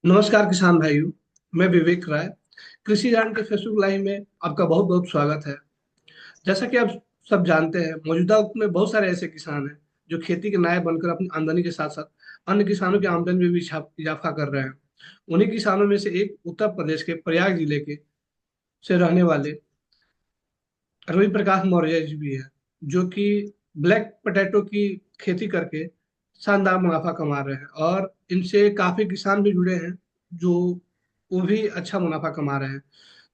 नमस्कार किसान भाइयों। मैं विवेक राय। कृषि ज्ञान के फेसबुक लाइव में आपका बहुत बहुत स्वागत है। जैसा कि आप सब जानते हैं, मौजूदा वक्त में बहुत सारे ऐसे किसान हैं जो खेती के नायक बनकर अपनी आमदनी के साथ साथ अन्य किसानों की आमदनी में भी इजाफा कर रहे हैं। उन्हीं किसानों में से एक उत्तर प्रदेश के प्रयाग जिले के से रहने वाले रवि प्रकाश मौर्य जी भी है, जो कि ब्लैक पोटैटो की खेती करके शानदार मुनाफा कमा रहे हैं, और इनसे काफी किसान भी जुड़े हैं जो वो भी अच्छा मुनाफा कमा रहे हैं।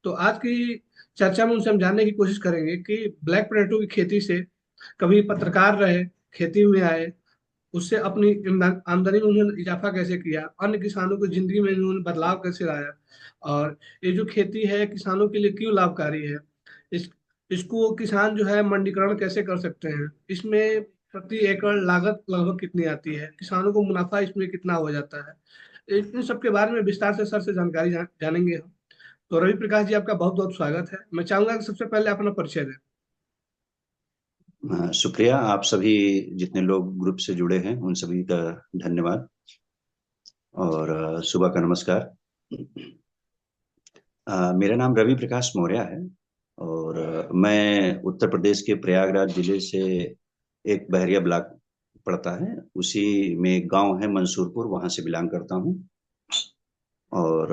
तो आज की चर्चा में उनसे हम जानने की कोशिश करेंगे कि ब्लैक पोटैटो की खेती से कभी पत्रकार रहे, खेती में आए, उससे अपनी आमदनी में उन्होंने इजाफा कैसे किया, अन्य किसानों की जिंदगी में उन्होंने बदलाव कैसे लाया, और ये जो खेती है किसानों के लिए क्यों लाभकारी है, इस इसको किसान जो है मंडीकरण कैसे कर सकते हैं, इसमें प्रति एकड़ लागत लगभग कितनी आती है, किसानों को मुनाफा इसमें कितना हो जाता है, इन सब के बारे में विस्तार से सर से जानकारी जानेंगे हम। तो रवि प्रकाश जी, आपका बहुत बहुत स्वागत है। मैं चाहूंगा कि सबसे पहले अपना परिचय दें। शुक्रिया। आप सभी जितने लोग ग्रुप से जुड़े हैं उन सभी का धन्यवाद और सुबह का नमस्कार। मेरा नाम रवि प्रकाश मौर्य है और मैं उत्तर प्रदेश के प्रयागराज जिले से एक बहरिया ब्लॉक पड़ता है, उसी में एक गांव है मंसूरपुर, वहां से बिलोंग करता हूं। और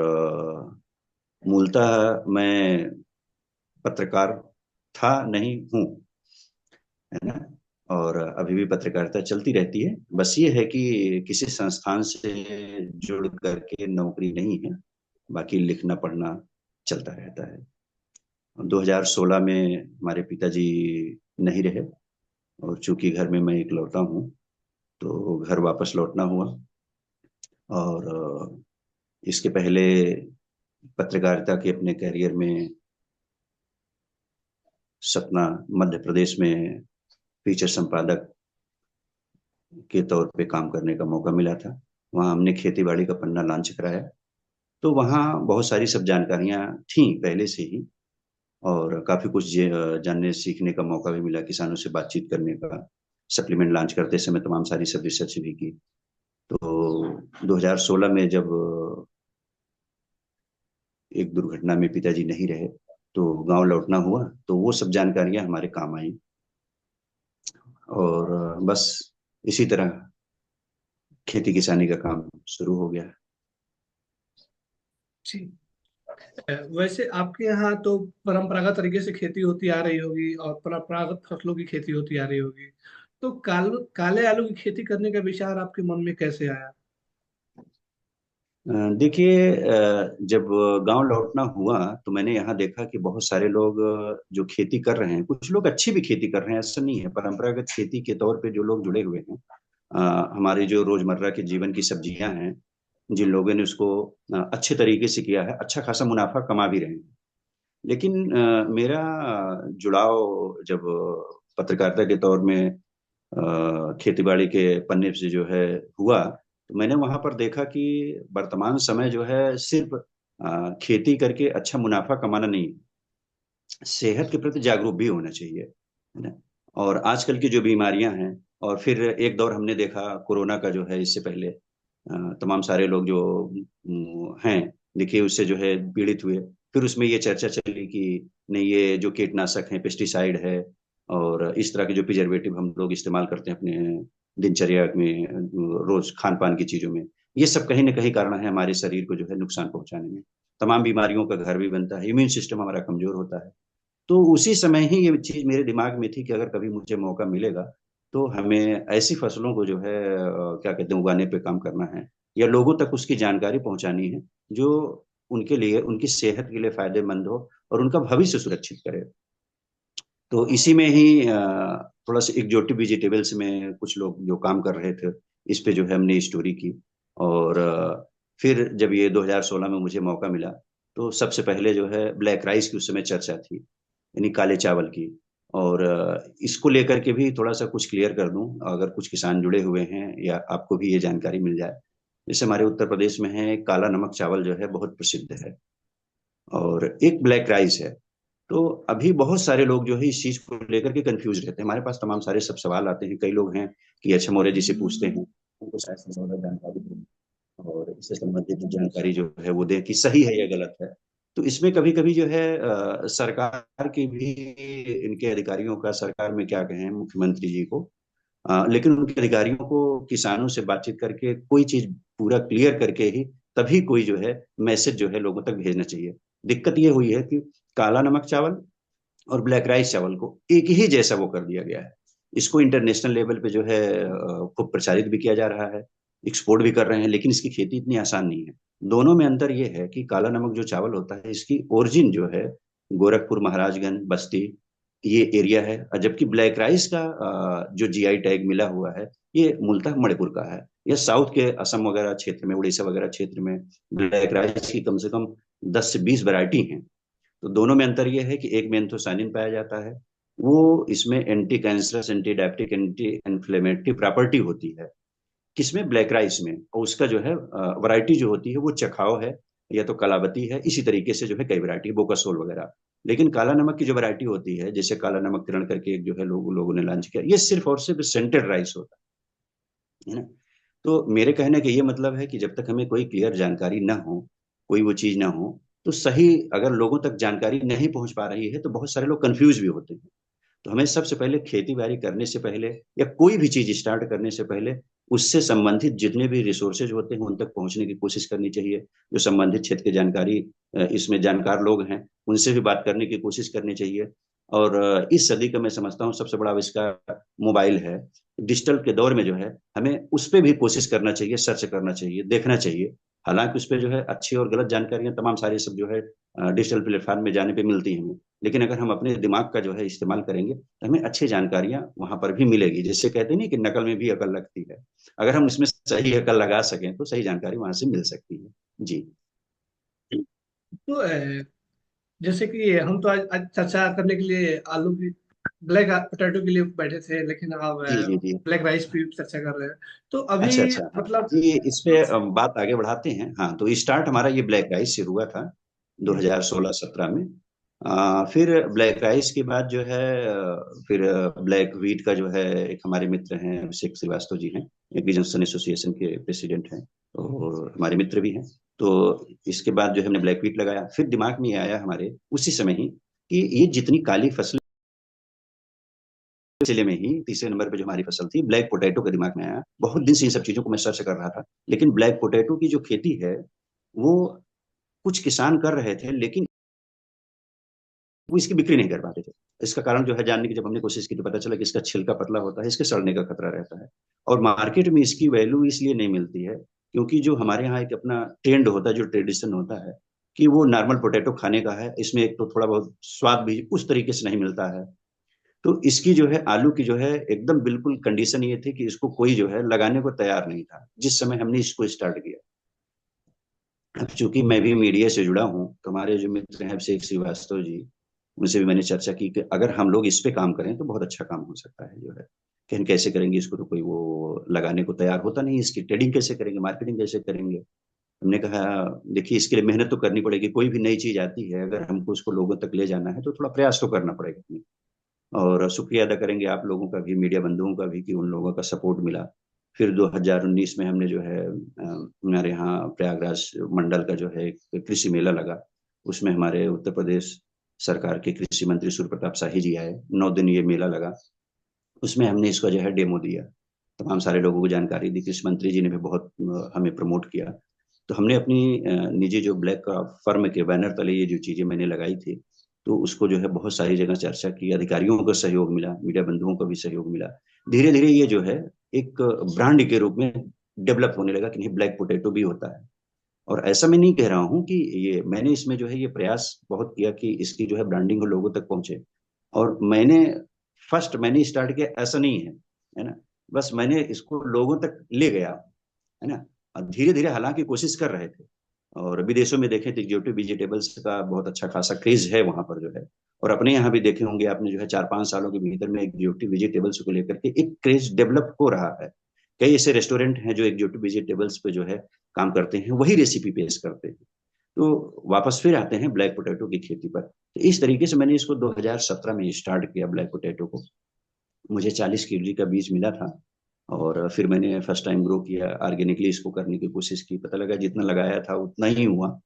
मूलतः मैं पत्रकार था, नहीं हूँ, है ना। और अभी भी पत्रकारिता चलती रहती है। बस ये है कि किसी संस्थान से जुड़ करके नौकरी नहीं है, बाकी लिखना पढ़ना चलता रहता है। 2016 में हमारे पिताजी नहीं रहे और चूंकि घर में मैं इकलौता हूँ तो घर वापस लौटना हुआ। और इसके पहले पत्रकारिता के अपने करियर में सतना मध्य प्रदेश में फीचर संपादक के तौर पे काम करने का मौका मिला था। वहाँ हमने खेती बाड़ी का पन्ना लॉन्च कराया। तो वहाँ बहुत सारी सब जानकारियाँ थीं पहले से ही, और काफ़ी कुछ जानने सीखने का मौका भी मिला, किसानों से बातचीत करने का। सप्लीमेंट लॉन्च करते समय तमाम सारी सब रिसर्च भी की। तो 2016 में जब एक दुर्घटना में पिताजी नहीं रहे तो गांव लौटना हुआ, तो वो सब जानकारियां हमारे काम आई। और बस इसी तरह खेती किसानी का काम शुरू हो गया। जी। वैसे आपके यहाँ तो परंपरागत तरीके से खेती होती आ रही होगी और परंपरागत फसलों की खेती होती आ रही होगी। तो काले आलू की खेती करने का विचार आपके मन में कैसे आया? देखिए, जब गांव लौटना हुआ तो मैंने यहाँ देखा कि बहुत सारे लोग जो खेती कर रहे हैं, कुछ लोग अच्छी भी खेती कर रहे हैं, ऐसा नहीं है। परंपरागत खेती के तौर पे जो लोग जुड़े हुए हैं, हमारे जो रोजमर्रा के जीवन की सब्जियां हैं, जिन लोगों ने उसको अच्छे तरीके से किया है, अच्छा खासा मुनाफा कमा भी रहे हैं। लेकिन मेरा जुड़ाव जब पत्रकारिता के तौर में खेती बाड़ी के पन्ने से जो है हुआ, तो मैंने वहां पर देखा कि वर्तमान समय जो है सिर्फ खेती करके अच्छा मुनाफा कमाना नहीं, सेहत के प्रति जागरूक भी होना चाहिए, है ना। और आजकल की जो बीमारियां हैं, और फिर एक दौर हमने देखा कोरोना का जो है, इससे पहले तमाम सारे लोग जो हैं, देखिए उससे जो है पीड़ित हुए। फिर उसमें ये चर्चा चली कि नहीं, ये जो कीटनाशक है, पेस्टिसाइड है, और इस तरह के जो प्रिजर्वेटिव हम लोग इस्तेमाल करते हैं अपने दिनचर्या में, रोज खान पान की चीजों में, ये सब कहीं ना कहीं कारण है हमारे शरीर को जो है नुकसान पहुंचाने में। तमाम बीमारियों का घर भी बनता है, इम्यून सिस्टम हमारा कमजोर होता है। तो उसी समय ही ये चीज मेरे दिमाग में थी कि अगर कभी मुझे मौका मिलेगा तो हमें ऐसी फसलों को जो है क्या कहते हैं, उगाने पे काम करना है, या लोगों तक उसकी जानकारी पहुंचानी है जो उनके लिए, उनकी सेहत के लिए फायदेमंद हो और उनका भविष्य सुरक्षित करे। तो इसी में ही थोड़ा सा एक्जोटिव वेजिटेबल्स में कुछ लोग जो काम कर रहे थे, इस पे जो है हमने स्टोरी की। और फिर जब ये 2016 में मुझे मौका मिला, तो सबसे पहले जो है ब्लैक राइस की उस समय चर्चा थी, यानी काले चावल की। और इसको लेकर के भी थोड़ा सा कुछ क्लियर कर दूं, अगर कुछ किसान जुड़े हुए हैं या आपको भी ये जानकारी मिल जाए। जैसे हमारे उत्तर प्रदेश में है, काला नमक चावल जो है बहुत प्रसिद्ध है, और एक ब्लैक राइस है। तो अभी बहुत सारे लोग जो है इस चीज को लेकर के कंफ्यूज रहते हैं। हमारे पास तमाम सारे सब सवाल आते हैं, कई लोग हैं कि अच्छा, मौर्य जी से पूछते हैं, उनको शायद से ज्यादा जानकारी नहीं। और इससे संबंधित जानकारी जो है वो दें कि सही है या गलत है। तो इसमें कभी कभी जो है सरकार की भी, इनके अधिकारियों का, सरकार में क्या कहें, मुख्यमंत्री जी को, लेकिन उनके अधिकारियों को किसानों से बातचीत करके कोई चीज पूरा क्लियर करके ही तभी कोई जो है मैसेज जो है लोगों तक भेजना चाहिए। दिक्कत ये हुई है कि काला नमक चावल और ब्लैक राइस चावल को एक ही जैसा वो कर दिया गया है। इसको इंटरनेशनल लेवल पे जो है खूब प्रचारित भी किया जा रहा है, एक्सपोर्ट भी कर रहे हैं, लेकिन इसकी खेती इतनी आसान नहीं है। दोनों में अंतर ये है कि काला नमक जो चावल होता है, इसकी ओरिजिन जो है गोरखपुर, महाराजगंज, बस्ती, ये एरिया है। और जबकि ब्लैक राइस का जो जीआई टैग मिला हुआ है, ये मूलतः मणिपुर का है। यह साउथ के असम वगैरह क्षेत्र में, उड़ीसा वगैरह क्षेत्र में ब्लैक राइस की कम से कम 10 से 20 वैरायटी हैं। तो दोनों में अंतर यह है कि एक में एंथोसानिन पाया जाता है, वो इसमें anti cancerous, anti diabetic, anti inflammatory property होती है, किसमें, ब्लैक राइस में। और उसका जो है वैरायटी जो होती है वो चखाव है, या तो कलावती है, इसी तरीके से जो है कई वैरायटी, बोकासोल वगैरह। लेकिन काला नमक की जो वैरायटी होती है, जैसे काला नमक किरण करके एक जो है लोगों ने लॉन्च किया, ये सिर्फ और सिर्फ सेंटेड राइस होता है ना। तो मेरे कहने का ये मतलब है कि जब तक हमें कोई क्लियर जानकारी ना हो, कोई वो चीज ना हो, तो सही, अगर लोगों तक जानकारी नहीं पहुंच पा रही है तो बहुत सारे लोग कंफ्यूज भी होते हैं। तो हमें सबसे पहले खेती बाड़ी करने से पहले या कोई भी चीज स्टार्ट करने से पहले उससे संबंधित जितने भी रिसोर्सेज होते हैं उन तक पहुंचने की कोशिश करनी चाहिए। जो संबंधित क्षेत्र की जानकारी, इसमें जानकार लोग हैं, उनसे भी बात करने की कोशिश करनी चाहिए। और इस सदी का मैं समझता हूँ सबसे बड़ा आविष्कार मोबाइल है। डिजिटल के दौर में जो है हमें उस पर भी कोशिश करना चाहिए, सर्च करना चाहिए, देखना चाहिए। हालांकि उस पर जो है अच्छी और गलत जानकारियां तमाम सारी सब जो है डिजिटल प्लेटफॉर्म में जाने पे मिलती हैं हमें। लेकिन अगर हम अपने दिमाग का जो है इस्तेमाल करेंगे तो हमें अच्छी जानकारियां वहां पर भी मिलेगी। जैसे कहते हैं नहीं कि नकल में भी अकल लगती है, अगर हम इसमें सही अकल लगा सकें तो सही जानकारी वहां से मिल सकती है। जी तो जैसे कि हम तो आज चर्चा करने के लिए आलू की, ब्लैक पोटैटो के लिए बैठे थे, लेकिन अब जी जी जी। ब्लैक राइस की चर्चा कर रहे हैं। तो अभी अच्छा अच्छा, हाँ मतलब जी, इस पे बात आगे बढ़ाते हैं। हाँ, तो स्टार्ट हमारा ये ब्लैक राइस से हुआ था 2016-17 में। फिर ब्लैक राइस के बाद जो है फिर ब्लैक व्हीट का जो है, एक हमारे मित्र हैं अभिषेक श्रीवास्तव जी हैं, एग्रीजन एसोसिएशन के प्रेसिडेंट हैं, और हमारे मित्र भी हैं। तो इसके बाद जो है हमने ब्लैक व्हीट लगाया। फिर दिमाग में आया हमारे उसी समय ही कि ये जितनी काली फसल, जिले में ही तीसरे नंबर पे जो हमारी फसल थी ब्लैक पोटैटो का दिमाग में आया। बहुत दिन से इन सब चीजों को मैं सर्च कर रहा था, लेकिन ब्लैक पोटैटो की जो खेती है वो कुछ किसान कर रहे थे, लेकिन वो इसकी बिक्री नहीं कर पाते थे। इसका कारण जो है जानने की जब हमने कोशिश की तो पता चला कि इसका छिलका पतला होता है, इसके सड़ने का खतरा रहता है। और मार्केट में इसकी वैल्यू इसलिए नहीं मिलती है क्योंकि जो हमारे यहाँ एक अपना ट्रेंड होता है, जो ट्रेडिशन होता है कि वो नॉर्मल पोटैटो खाने का है, इसमें एक तो थोड़ा बहुत स्वाद भी उस तरीके से नहीं मिलता है। तो इसकी जो है आलू की जो है एकदम बिल्कुल कंडीशन ये थी कि इसको कोई जो है लगाने को तैयार नहीं था जिस समय हमने इसको स्टार्ट किया। अब चूंकि मैं भी मीडिया से जुड़ा हूँ तो हमारे जो मित्र हैं अभिषेक श्रीवास्तव जी, उनसे भी मैंने चर्चा की कि अगर हम लोग इस पे काम करें तो बहुत अच्छा काम हो सकता है जो है। कि हम कैसे करेंगे इसको, तो कोई वो लगाने को तैयार होता नहीं, इसकी ट्रेडिंग कैसे करेंगे, मार्केटिंग कैसे करेंगे। हमने कहा देखिए इसके लिए मेहनत तो करनी पड़ेगी, कोई भी नई चीज आती है अगर हमको उसको लोगों तक ले जाना है तो थोड़ा प्रयास तो करना पड़ेगा। और शुक्रिया अदा करेंगे आप लोगों का भी, मीडिया बंधुओं का भी, कि उन लोगों का सपोर्ट मिला। फिर 2019 में हमने जो है हमारे यहाँ प्रयागराज मंडल का जो है एक कृषि मेला लगा। उसमें हमारे उत्तर प्रदेश सरकार के कृषि मंत्री सूर्य प्रताप शाही जी आए। 9 दिन ये मेला लगा। उसमें हमने इसका जो है डेमो दिया, तमाम सारे लोगों को जानकारी दी। कृषि मंत्री जी ने भी बहुत हमें प्रमोट किया। तो हमने अपनी निजी जो ब्लैक फर्म के बैनर तले ये जो चीजें मैंने लगाई थी, तो उसको जो है बहुत सारी जगह चर्चा की, अधिकारियों का सहयोग मिला, मीडिया बंधुओं का भी सहयोग मिला। धीरे धीरे ये जो है एक ब्रांड के रूप में डेवलप होने लगा कि नहीं, ब्लैक पोटैटो भी होता है। और ऐसा मैं नहीं कह रहा हूँ कि ये, मैंने इसमें जो है ये प्रयास बहुत किया कि इसकी जो है ब्रांडिंग लोगों तक पहुंचे। और मैंने स्टार्ट किया ऐसा नहीं है ना, बस मैंने इसको लोगों तक ले गया, है ना। अब धीरे धीरे हालांकि कोशिश कर रहे थे, और विदेशों में देखें तो एग्जोटिव वेजिटेबल्स का बहुत अच्छा खासा क्रेज है वहां पर जो है। और अपने यहाँ भी देखे होंगे आपने जो है 4-5 सालों के भीतर में एग्जोटिव वेजिटेबल्स को लेकर के एक क्रेज डेवलप हो रहा है। कई ऐसे रेस्टोरेंट हैं जो एग्जोटिव वेजिटेबल्स पे जो है काम करते हैं, वही रेसिपी पेश करते हैं। तो वापस फिर आते हैं ब्लैक पोटैटो की खेती पर। तो इस तरीके से मैंने इसको 2017 में स्टार्ट किया ब्लैक पोटैटो को। मुझे 40 केजी का बीज मिला था, और फिर मैंने फर्स्ट टाइम ग्रो किया, ऑर्गेनिकली इसको करने की कोशिश की, पता लगा जितना लगाया था उतना ही हुआ।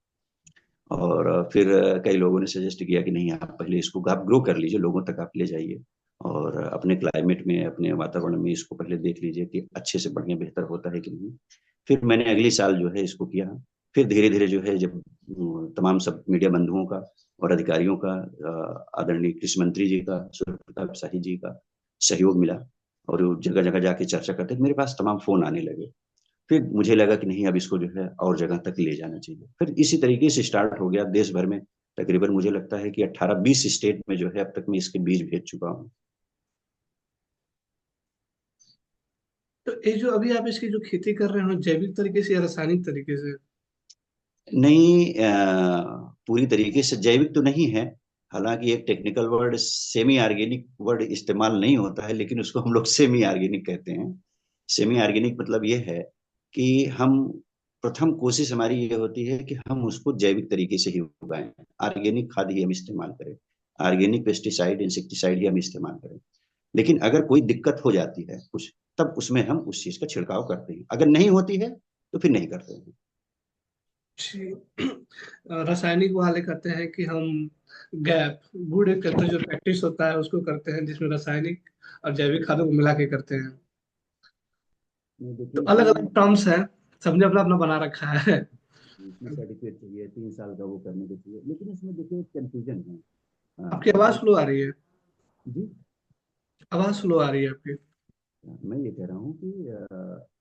और फिर कई लोगों ने सजेस्ट किया कि नहीं, आप पहले इसको आप ग्रो कर लीजिए, लोगों तक आप ले जाइए, और अपने क्लाइमेट में, अपने वातावरण में इसको पहले देख लीजिए कि अच्छे से बढ़िया बेहतर होता है कि नहीं। फिर मैंने अगले साल जो है इसको किया। फिर धीरे धीरे जो है, जब तमाम सब मीडिया बंधुओं का और अधिकारियों का, आदरणीय कृषि मंत्री जी का, सूर्य प्रताप शाही जी का सहयोग मिला, और वो जगह जगह जाके चर्चा करते, तो मेरे पास तमाम फोन आने लगे। फिर मुझे लगा कि नहीं, अब इसको जो है और जगह तक ले जाना चाहिए। फिर इसी तरीके से स्टार्ट हो गया देश भर में। तकरीबन मुझे लगता है कि 18-20 स्टेट में जो है अब तक मैं इसके बीज भेज चुका हूँ। तो ये जो अभी आप इसकी जो खेती कर रहे हो, जैविक तरीके से या रासायनिक तरीके से? नहीं, पूरी तरीके से जैविक तो नहीं है। हालांकि एक technical word semi organic word इस्तेमाल नहीं होता है, लेकिन उसको हम लोग सेमी ऑर्गेनिक कहते हैं। सेमी ऑर्गेनिक मतलब ये है कि हम, प्रथम कोशिश हमारी ये होती है कि हम उसको जैविक तरीके से ही उगाएं, ऑर्गेनिक खाद ही हम इस्तेमाल करें, ऑर्गेनिक पेस्टिसाइड इंसेक्टिसाइड ही हम इस्तेमाल करें। लेकिन अगर कोई दिक्कत हो जाती है कुछ, तब उसमें हम उस चीज का छिड़काव करते हैं, अगर नहीं होती है तो फिर नहीं करते हैं। जी। रासायनिक वाले कहते हैं कि हम गैप गुड करते हैं, जो प्रैक्टिस होता है उसको करते हैं, जिसमें रासायनिक और जैविक खादों को मिला के करते हैं। नहीं, तो देखिए अलग इसमें, अलग टर्म्स हैं, सबने अपना अपना बना रखा है। इसमें सर्टिफिकेट चाहिए, 3 साल का वो करने के चाहिए, लेकिन इसमें देखिए एक कंफ्यूजन है। आपकी आवाज अगर, स्लो आ रही है। जी, आवाज स्लो आ रही है आपकी। मैं ये कह रहा हूँ कि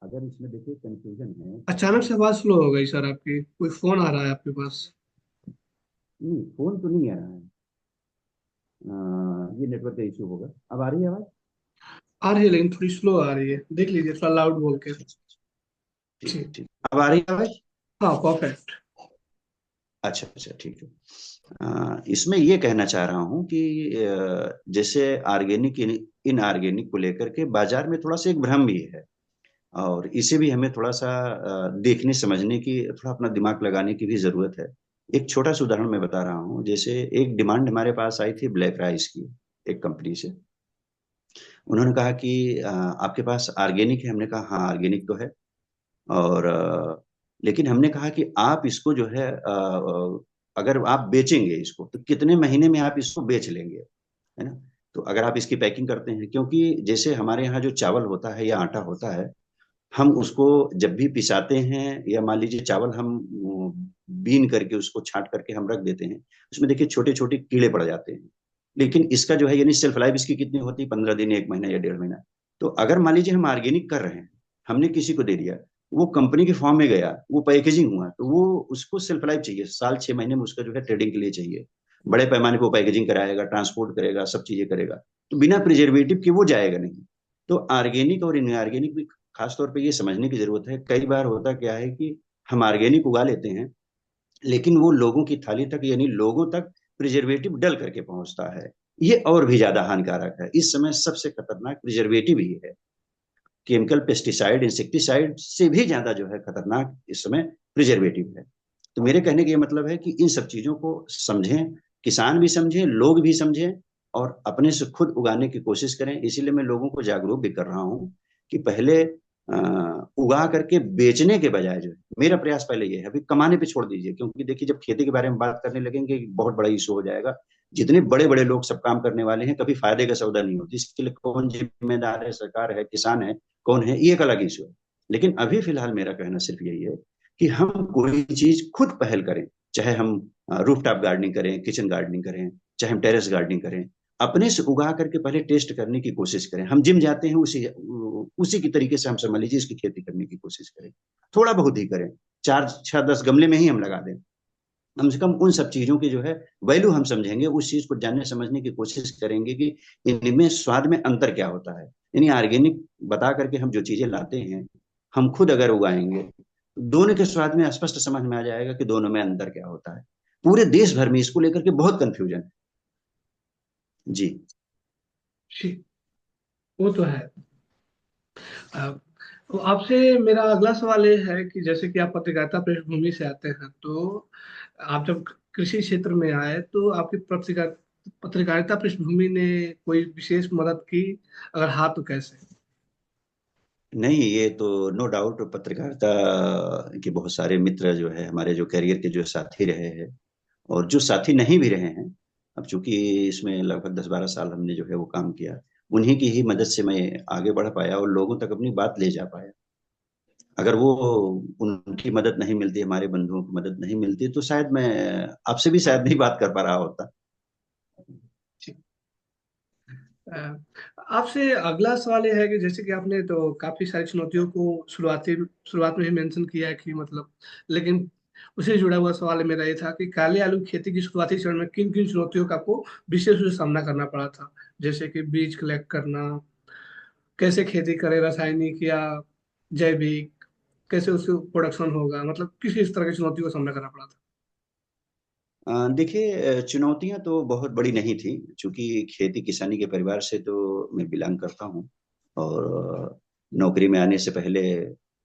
अगर इसमें देखिए कंफ्यूजन है अचानक कि, से आवाज स्लो हो गई सर आपकी, कोई फोन आ रहा है आपके पास? नहीं फोन तो नहीं आ रहा है, ये नेटवर्क का इशू होगा। अब आ रही है आवाज? आ रही है लेकिन थोड़ी स्लो आ रही है, देख लीजिए थोड़ा लाउड बोल के। अच्छा अच्छा, ठीक जी। ठीक, अब आ रही है आवाज? हाँ, परफेक्ट। अच्छा अच्छा, ठीक है। इसमें ये कहना चाह रहा हूँ कि जैसे ऑर्गेनिक इन ऑर्गेनिक को लेकर के बाजार में थोड़ा सा एक भ्रम भी है, और इसे भी हमें थोड़ा सा देखने समझने की, थोड़ा अपना दिमाग लगाने की भी जरूरत है। एक छोटा सा उदाहरण मैं बता रहा हूँ। जैसे एक डिमांड हमारे पास आई थी ब्लैक राइस की, एक कंपनी से। उन्होंने कहा कि आपके पास ऑर्गेनिक है? हमने कहा हाँ ऑर्गेनिक तो है। और लेकिन हमने कहा कि आप इसको जो है, अगर आप बेचेंगे इसको तो कितने महीने में आप इसको बेच लेंगे, है ना? तो अगर आप इसकी पैकिंग करते हैं, क्योंकि जैसे हमारे यहाँ जो चावल होता है या आटा होता है, हम उसको जब भी पिसाते हैं, या मान लीजिए चावल हम बीन करके उसको छांट करके हम रख देते हैं, उसमें देखिए छोटे छोटे कीड़े पड़ जाते हैं। लेकिन इसका जो है, यानी सेल्फ लाइफ इसकी कितनी होती है, 15 दिन, 1 महीना या 1.5 महीना। तो अगर मान लीजिए हम ऑर्गेनिक कर रहे हैं, हमने किसी को दे दिया, वो कंपनी के फॉर्म में गया, वो पैकेजिंग हुआ, तो वो, उसको सेल्फ लाइफ चाहिए, साल 6 महीने में उसका जो है ट्रेडिंग के लिए चाहिए। बड़े पैमाने पर पैकेजिंग कराएगा, ट्रांसपोर्ट करेगा, सब चीजें करेगा, तो बिना प्रिजर्वेटिव के वो जाएगा नहीं। तो ऑर्गेनिक और इनऑर्गेनिक भी खासतौर पे ये समझने की जरूरत है। कई बार होता क्या है कि हम ऑर्गेनिक उगा लेते हैं, लेकिन वो लोगों की थाली तक, यानी लोगों तक प्रिजर्वेटिव डल करके पहुंचता है। ये और भी ज्यादा हानिकारक है। इस समय सबसे खतरनाक प्रिजर्वेटिव ही है। केमिकल पेस्टिसाइड इंसेक्टिसाइड से भी ज्यादा जो है खतरनाक इस समय प्रिजर्वेटिव है। तो मेरे कहने का ये मतलब है कि इन सब चीजों को समझें, किसान भी समझें, लोग भी समझें, और अपने से खुद उगाने की कोशिश करें। इसीलिए मैं लोगों को जागरूक भी कर रहा हूँ कि पहले उगा करके बेचने के बजाय, जो है मेरा प्रयास पहले ये है, अभी कमाने पे छोड़ दीजिए, क्योंकि देखिए जब खेती के बारे में बात करने लगेंगे बहुत बड़ा इशू हो जाएगा। जितने बड़े बड़े लोग सब काम करने वाले हैं, कभी फायदे का सौदा नहीं होती। इसके लिए कौन जिम्मेदार है, सरकार है, किसान है, कौन है, ये एक अलग इशू है। लेकिन अभी फिलहाल मेरा कहना सिर्फ यही है कि हम कोई चीज खुद पहल करें, चाहे हम रूफ टॉप गार्डनिंग करें, किचन गार्डनिंग करें, चाहे हम टेरेस गार्डनिंग करें, अपने से उगा करके पहले टेस्ट करने की कोशिश करें। हम जिम जाते हैं, उसी उसी की तरीके से हम समझ लीजिए इसकी खेती करने की कोशिश करें। थोड़ा बहुत ही करें, 4 6 10 गमले में ही हम लगा दें। कम से कम उन सब चीजों की जो है वैल्यू हम समझेंगे, उस चीज को जानने समझने की कोशिश करेंगे कि इनमें स्वाद में अंतर क्या होता है। यानी ऑर्गेनिक बता करके हम जो चीजें लाते हैं, हम खुद अगर उगाएंगे, दोनों के स्वाद में स्पष्ट समझ में आ जाएगा कि दोनों में अंतर क्या होता है। पूरे देश भर में इसको लेकर के बहुत कंफ्यूजन है। जी। जी, वो तो है। अ, तो आपसे मेरा अगला सवाल ये है कि जैसे कि आप पत्रकारिता पृष्ठभूमि से आते हैं, तो आप जब कृषि क्षेत्र में आए तो आपकी पत्रकारिता पृष्ठभूमि ने कोई विशेष मदद की? अगर हाँ तो कैसे? नहीं, ये तो नो डाउट पत्रकारिता के बहुत सारे मित्र जो है हमारे, जो करियर के जो साथी रहे हैं और जो साथी नहीं भी रहे हैं, अब चूंकि इसमें लगभग 10-12 साल हमने जो है वो काम किया, उन्हीं की ही मदद से मैं आगे बढ़ पाया और लोगों तक अपनी बात ले जा पाया। अगर वो उनकी मदद नहीं मिलती, हमारे बंधुओं की मदद नहीं मिलती, तो शायद मैं आपसे भी शायद नहीं बात कर पा रहा होता। अ, आपसे अगला सवाल ये है कि जैसे कि आपने तो काफी सारी चुनौतियों को शुरुआत में ही मेंशन किया है कि मतलब, लेकिन उससे जुड़ा हुआ सवाल मेरा ये था कि काले आलू की खेती की शुरुआती चरण में किन किन चुनौतियों का आपको विशेष रूप से सामना करना पड़ा था? जैसे कि बीज कलेक्ट करना, कैसे खेती करें, रासायनिक या जैविक, कैसे उससे प्रोडक्शन होगा, मतलब किस किस तरह की चुनौतियों का सामना करना पड़ा था? देखिए, चुनौतियां तो बहुत बड़ी नहीं थी, क्योंकि खेती किसानी के परिवार से तो मैं बिलोंग करता हूँ। और नौकरी में आने से पहले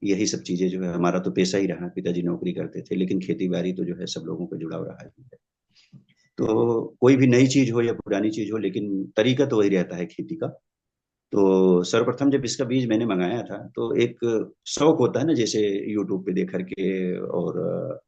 यही सब चीजें जो है, हमारा तो पेशा ही रहा, पिताजी नौकरी करते थे, लेकिन खेती बाड़ी तो जो है सब लोगों का जुड़ाव रहा है। तो कोई भी नई चीज हो या पुरानी चीज हो, लेकिन तरीका तो वही रहता है खेती का। तो सर्वप्रथम जब इसका बीज मैंने मंगाया था, तो एक शौक होता है ना, जैसे यूट्यूब पे देख करके और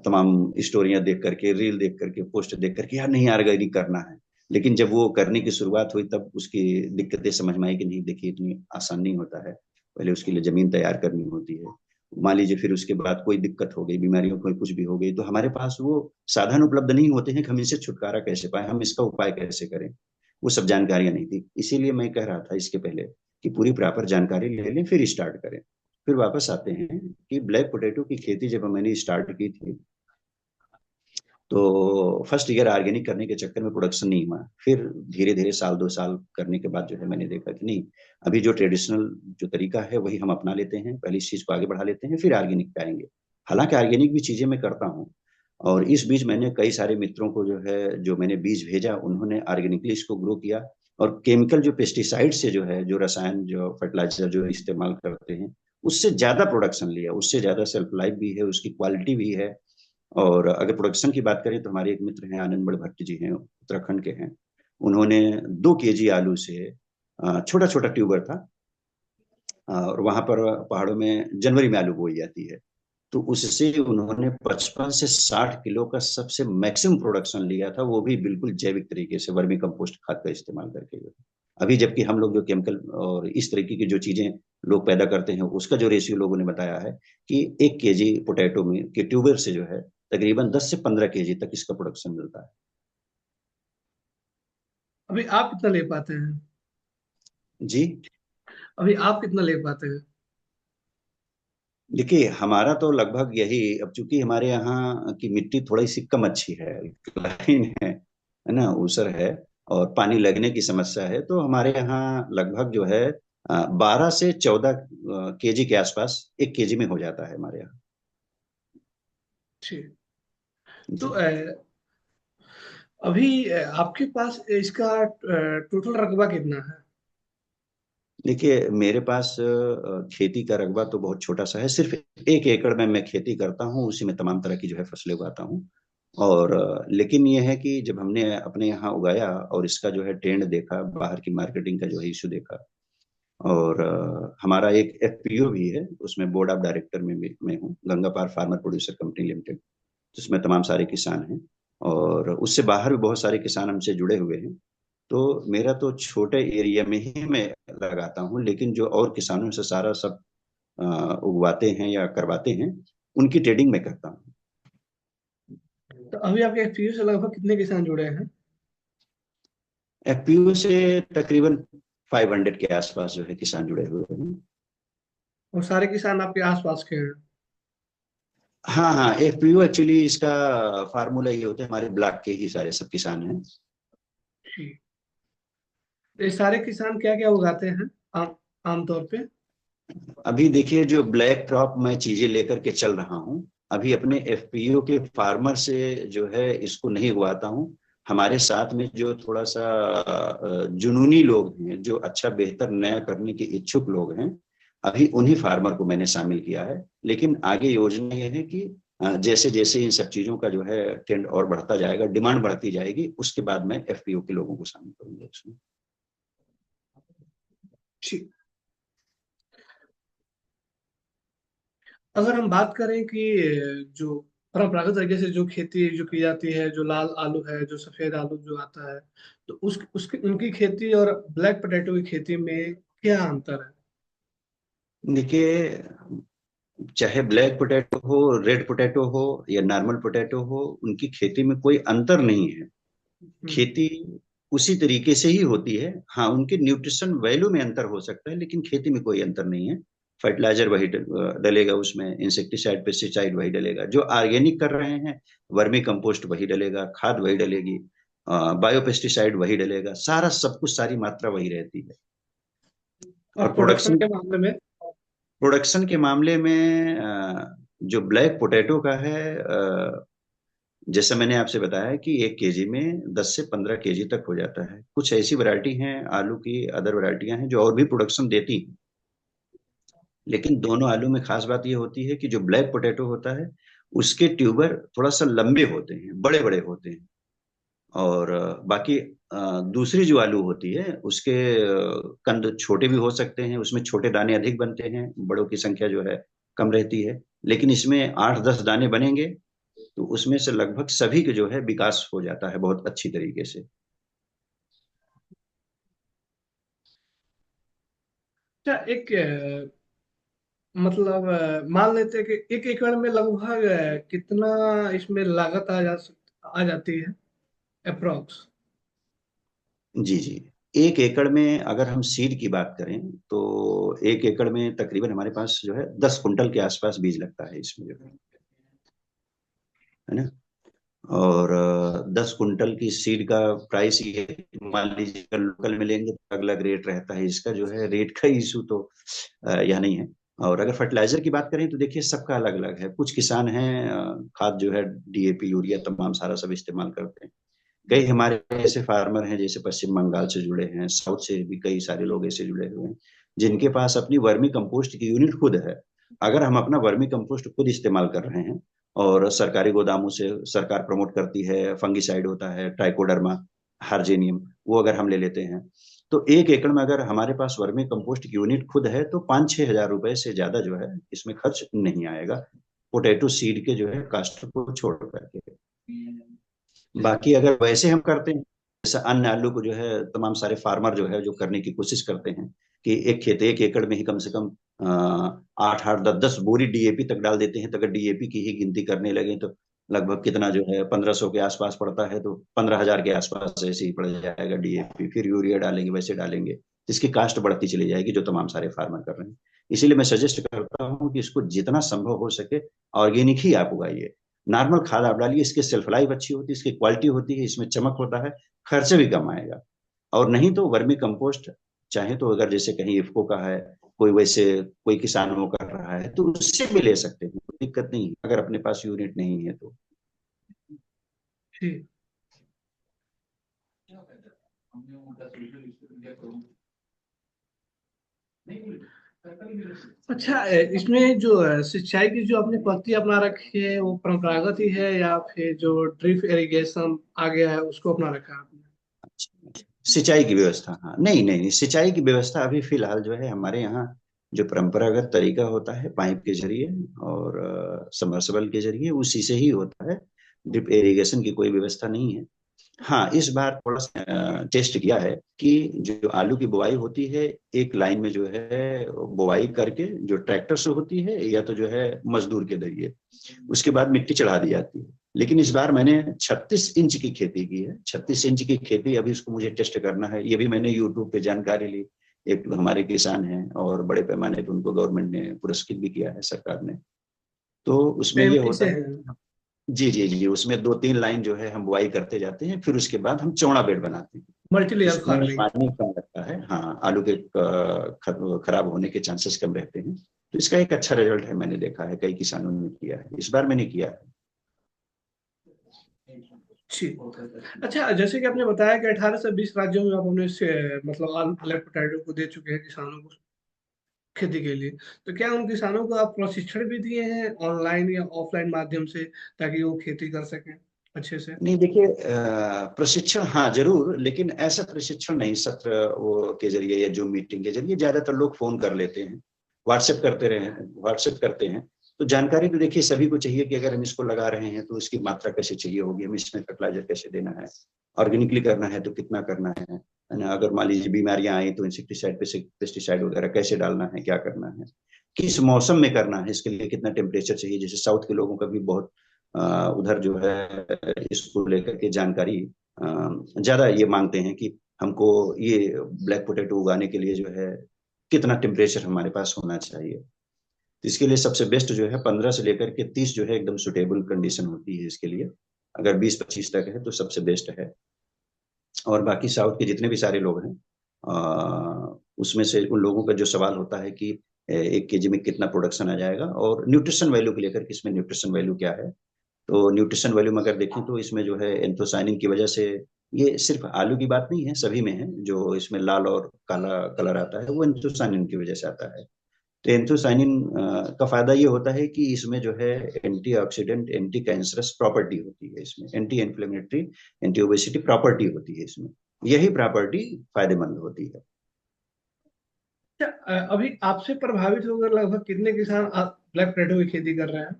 तमाम स्टोरियां देख करके, रील देख करके, पोस्ट देख करके, यार नहीं ऑर्गेनिक करना है। लेकिन जब वो करने की शुरुआत हुई, तब उसकी दिक्कतें समझ में आई कि नहीं, देखिए इतनी आसान नहीं होता है। पहले उसके लिए जमीन तैयार करनी होती है। मान लीजिए फिर उसके बाद कोई दिक्कत हो गई, बीमारियों को कुछ भी हो गई, तो हमारे पास वो साधन उपलब्ध नहीं होते हैं कि हम इनसे छुटकारा कैसे पाए, हम इसका उपाय कैसे करें। वो सब जानकारियां नहीं थी, इसीलिए मैं कह रहा था इसके पहले कि पूरी प्रॉपर जानकारी ले लें, फिर स्टार्ट करें। फिर वापस आते हैं कि ब्लैक पोटैटो की खेती जब मैंने स्टार्ट की थी, तो फर्स्ट ईयर ऑर्गेनिक करने के चक्कर में प्रोडक्शन नहीं हुआ। फिर धीरे धीरे साल 2 साल करने के बाद जो है मैंने देखा कि नहीं, अभी जो ट्रेडिशनल जो तरीका है वही हम अपना लेते हैं, पहले इस चीज को आगे बढ़ा लेते हैं, फिर ऑर्गेनिक पे आएंगे। हालांकि ऑर्गेनिक भी चीजें मैं करता हूँ। और इस बीच मैंने कई सारे मित्रों को जो है, जो मैंने बीज भेजा, उन्होंने ऑर्गेनिकली इसको ग्रो किया। और केमिकल जो पेस्टिसाइड से जो है, जो रसायन, जो फर्टिलाइजर जो इस्तेमाल करते हैं, उससे ज्यादा प्रोडक्शन लिया, उससे ज्यादा सेल्फ लाइफ भी है, उसकी क्वालिटी भी है। और अगर प्रोडक्शन की बात करें, तो हमारे एक मित्र हैं, आनंद बड़ भट्ट जी हैं, उत्तराखंड के हैं। उन्होंने 2 केजी आलू से, छोटा छोटा ट्यूबर था, और वहां पर पहाड़ों में जनवरी में आलू बोई जाती है, तो उससे उन्होंने 55 से 60 किलो का सबसे मैक्सिमम प्रोडक्शन लिया था, वो भी बिल्कुल जैविक तरीके से, वर्मी कंपोस्ट खाद का इस्तेमाल करके। अभी जबकि हम लोग जो केमिकल और इस तरीके की जो चीजें लोग पैदा करते हैं, उसका जो रेशियो लोगों ने बताया है कि 1 केजी पोटैटो में के ट्यूबर से जो है तकरीबन 10 से 15 केजी तक इसका प्रोडक्शन मिलता है। अभी आप कितना ले पाते हैं? जी। अभी आप कितना ले पाते हैं? देखिए, हमारा तो लगभग यही, अब चूंकि हमारे यहाँ की मिट्टी थोड़ी सी कम अच्छी है, क्लाइन है ना, ऊसर है, और पानी लगने की समस्या है, तो हमारे यहाँ लगभग जो है 12 से 14 केजी के आसपास 1 केजी में हो जाता है हमारे यहाँ। ठीक। तो जी। अभी आपके पास इसका टोटल रकबा कितना है? देखिए, मेरे पास खेती का रकबा तो बहुत छोटा सा है, सिर्फ 1 एकड़ में मैं खेती करता हूँ, उसी में तमाम तरह की जो है फसलें उगाता हूँ। और लेकिन ये है कि जब हमने अपने यहाँ उगाया और इसका जो है ट्रेंड देखा, बाहर की मार्केटिंग का जो है इशू देखा, और हमारा एक एफपीओ भी है, उसमें बोर्ड ऑफ डायरेक्टर में भी मैं हूँ, गंगा पार फार्मर प्रोड्यूसर कंपनी लिमिटेड, जिसमें तमाम सारे किसान हैं। और उससे बाहर भी बहुत सारे किसान हमसे जुड़े हुए हैं। तो मेरा तो छोटे एरिया में ही मैं लगाता हूँ, लेकिन जो और किसानों से सारा सब उगवाते हैं या करवाते हैं, उनकी ट्रेडिंग में करता हूँ। तो अभी आपके एफपीओ से लगभग कितने किसान जुड़े हैं? एफपीओ से तकरीबन 500 के आसपास जो है किसान जुड़े हुए हैं। और सारे किसान आपके आसपास के हैं? हाँ हाँ, एफपीओ एक्चुअली इसका फार्मूला ये होता है, हमारे ब्लॉक के ही सारे सब किसान हैं। ठीक। तो ये सारे किसान क्या क्या उगाते हैं आम आमतौर पे? अभी देखिए, जो ब्लैक क्रॉप मैं चीजें लेकर के चल रहा हूँ, अभी अपने एफपीओ के फार्मर से जो है इसको नहीं उगाता हूँ। हमारे साथ में जो थोड़ा सा जुनूनी लोग हैं, जो अच्छा बेहतर नया करने के इच्छुक लोग हैं, अभी उन्हीं फार्मर को मैंने शामिल किया है। लेकिन आगे योजना ये है कि जैसे जैसे इन सब चीजों का जो है ट्रेंड और बढ़ता जाएगा, डिमांड बढ़ती जाएगी, उसके बाद मैं एफपीओ के लोगों को शामिल करूंगा उसमें। ठीक। अगर हम बात करें कि जो परंपरागत तरीके से जो खेती जो की जाती है, जो लाल आलू है, जो सफेद आलू जो आता है, तो उस उसकी उनकी खेती और ब्लैक पोटैटो की खेती में क्या अंतर है? देखिए, चाहे ब्लैक पोटैटो हो, रेड पोटैटो हो या नॉर्मल पोटैटो हो, उनकी खेती में कोई अंतर नहीं है। हम्म। खेती उसी तरीके से ही होती है। हाँ, उनके न्यूट्रिशन वैल्यू में अंतर हो सकता है, लेकिन खेती में कोई अंतर नहीं है। फर्टिलाइजर वही डलेगा उसमें, इंसेक्टिसाइड पेस्टिसाइड वही डलेगा। जो ऑर्गेनिक कर रहे हैं, वर्मी कंपोस्ट वही डलेगा, खाद वही डलेगी, बायो पेस्टिसाइड वही डलेगा, सारा सब कुछ, सारी मात्रा वही रहती है। और और प्रोडक्शन प्रोडक्शन के मामले में? प्रोडक्शन के मामले में जो ब्लैक पोटैटो का है, जैसे मैंने आपसे बताया कि 1 केजी में 10 से 15 केजी तक हो जाता है। कुछ ऐसी वैरायटी हैं आलू की, अदर वैरायटियां हैं जो और भी प्रोडक्शन देती हैं। लेकिन दोनों आलू में खास बात ये होती है कि जो ब्लैक पोटैटो होता है, उसके ट्यूबर थोड़ा सा लंबे होते हैं, बड़े बड़े होते हैं। और बाकी दूसरी जो आलू होती है, उसके कंद छोटे भी हो सकते हैं, उसमें छोटे दाने अधिक बनते हैं, बड़ों की संख्या जो है कम रहती है। लेकिन इसमें 8-10 दाने बनेंगे, तो उसमें से लगभग सभी के जो है विकास हो जाता है बहुत अच्छी तरीके से। क्या एक मतलब मान लेते हैं कि 1 एकड़ में लगभग कितना इसमें लागत आ जाती है, अप्रोक्स? जी जी। 1 एकड़ में अगर हम सीड की बात करें, तो 1 एकड़ में तकरीबन हमारे पास जो है 10 कुंटल के आसपास बीज लगता है इसमें जो है ना। और 10 कुंटल की सीड का प्राइस ये, मान लीजिए अगर लोकल में लेंगे तो अलग रेट रहता है। इसका जो है रेट का इशू तो यह नहीं है। और अगर फर्टिलाइजर की बात करें तो देखिए, सबका अलग अलग है। कुछ किसान हैं खाद जो है डीएपी यूरिया तमाम सारा सब इस्तेमाल करते हैं। कई हमारे ऐसे फार्मर हैं जैसे पश्चिम बंगाल से जुड़े हैं, साउथ से भी कई सारे लोग ऐसे जुड़े हुए हैं जिनके पास अपनी वर्मी कंपोस्ट की यूनिट खुद है। अगर हम अपना वर्मी कंपोस्ट खुद इस्तेमाल कर रहे हैं, और सरकारी गोदामों से सरकार प्रमोट करती है, फंगिसाइड होता है ट्राइकोडर्मा, हार्जेनियम, वो अगर हम ले लेते हैं, तो 1 एकड़ में अगर हमारे पास वर्मी कंपोस्ट की यूनिट खुद है तो 5-6 हजार रुपए से ज्यादा जो है इसमें खर्च नहीं आएगा, पोटैटो सीड के जो है कास्ट को छोड़ करके। बाकी अगर वैसे हम करते हैं, जैसे अन्य आलू को जो है तमाम सारे फार्मर जो है जो करने की कोशिश करते हैं कि 1 एकड़ में ही कम से कम 8-8 10-10 बोरी डीएपी तक डाल देते हैं। तो अगर डीएपी की ही गिनती करने लगे तो लगभग कितना जो है 1500 के आसपास पड़ता है, तो 15 हजार के आसपास ऐसे ही पड़ जाएगा डीएपी। फिर यूरिया डालेंगे, वैसे डालेंगे, इसकी कास्ट बढ़ती चली जाएगी, जो तमाम सारे फार्मर कर रहे हैं। इसीलिए मैं सजेस्ट करता हूँ कि इसको जितना संभव हो सके ऑर्गेनिक ही आप उगाइए। नॉर्मल खाद आप डालिए, इसकी सेल्फ लाइफ अच्छी होती है, इसकी क्वालिटी होती है, इसमें चमक होता है, खर्च भी कम आएगा। और नहीं तो वर्मी कंपोस्ट, चाहे तो अगर जैसे कहीं इफ्को का है, कोई वैसे कोई किसानों कर रहा है, तो उससे भी ले सकते हैं, कोई दिक्कत नहीं है अगर अपने पास यूनिट नहीं है तो। ठीक। अच्छा, इसमें जो सिंचाई की जो आपने पद्धति अपना रखी है, वो परंपरागत ही है या फिर जो ड्रिप इरिगेशन आ गया है उसको अपना रखा है आपने? सिंचाई की व्यवस्था, हाँ, नहीं नहीं नहीं, सिंचाई की व्यवस्था अभी फिलहाल जो है हमारे यहाँ जो परंपरागत तरीका होता है पाइप के जरिए और सबमर्सिबल के जरिए, उसी से ही होता है। ड्रिप इरिगेशन की कोई व्यवस्था नहीं है। हाँ, इस बार थोड़ा सा टेस्ट किया है कि जो आलू की बुआई होती है, एक लाइन में जो है बुआई करके जो ट्रैक्टर से होती है या तो जो है मजदूर के जरिए, उसके बाद मिट्टी चढ़ा दी जाती है। लेकिन इस बार मैंने 36 इंच की खेती की है। 36 इंच की खेती, अभी इसको मुझे टेस्ट करना है। ये भी मैंने यूट्यूब पे जानकारी ली। एक हमारे किसान हैं और बड़े पैमाने पर उनको गवर्नमेंट ने पुरस्कृत भी किया है, सरकार ने। तो उसमें ये एमपी होता से है, है? जी जी जी, उसमें 2-3 लाइन जो है हम बुआई करते जाते हैं, फिर उसके बाद हम चौड़ा बेड बनाते हैं। मल्टी लेयर उसमें फार्मिंग। पानी कम लगता है, हाँ, आलू के खराब होने के चांसेस कम रहते हैं। तो इसका एक अच्छा रिजल्ट है, मैंने देखा है कई किसानों ने किया है, इस बार मैंने किया है। ठीक। अच्छा, जैसे कि आपने बताया कि 18 से 20 राज्यों में आप अपने से मतलब आलू ब्लैक पोटैटो को दे चुके हैं किसानों को खेती के लिए, तो क्या उन किसानों को आप प्रशिक्षण भी दिए हैं ऑनलाइन या ऑफलाइन माध्यम से, ताकि वो खेती कर सकें अच्छे से? नहीं देखिए, प्रशिक्षण हाँ जरूर, लेकिन ऐसा प्रशिक्षण नहीं सत्र वो के जरिए या जूम मीटिंग के जरिए। ज्यादातर लोग फोन कर लेते हैं, व्हाट्सएप करते हैं। तो जानकारी तो देखिए सभी को चाहिए कि अगर हम इसको लगा रहे हैं तो इसकी मात्रा कैसे चाहिए होगी, हमें इसमें फर्टिलाइजर कैसे देना है, ऑर्गेनिकली करना है तो कितना करना है ना। अगर मान लीजिए बीमारियां आई तो इंसेक्टिसाइड पेस्टिसाइड वगैरह कैसे डालना है, क्या करना है, किस मौसम में करना है, इसके लिए कितना टेम्परेचर चाहिए। जैसे साउथ के लोगों का भी बहुत उधर जो है इसको लेकर के जानकारी ज्यादा ये मांगते हैं कि हमको ये ब्लैक पोटैटो उगाने के लिए जो है कितना टेम्परेचर हमारे पास होना चाहिए। तो इसके लिए सबसे बेस्ट जो है 15 से लेकर के 30 जो है एकदम सुटेबल कंडीशन होती है इसके लिए। अगर 20-25 तक है तो सबसे बेस्ट है। और बाकी साउथ के जितने भी सारे लोग हैं उसमें से उन लोगों का जो सवाल होता है कि 1 केजी में कितना प्रोडक्शन आ जाएगा, और न्यूट्रिशन वैल्यू को लेकर के इसमें न्यूट्रिशन वैल्यू क्या है। तो न्यूट्रिशन वैल्यू में अगर देखें तो इसमें जो है एंथोसाइनिन की वजह से, ये सिर्फ आलू की बात नहीं है, सभी में है, जो इसमें लाल और काला कलर आता है वो एंथोसाइनिन की वजह से आता है। तो एंथोसाइनिन का फायदा ये होता है कि इसमें जो है एंटीऑक्सीडेंट, एंटी कैंसरस प्रॉपर्टी होती है इसमें, anti inflammatory, anti obesity property होती है इसमें। यही प्रॉपर्टी फायदेमंद होती है। अच्छा, अभी आपसे प्रभावित होकर लगभग कितने किसान ब्लैक पोटैटो की खेती कर रहे हैं?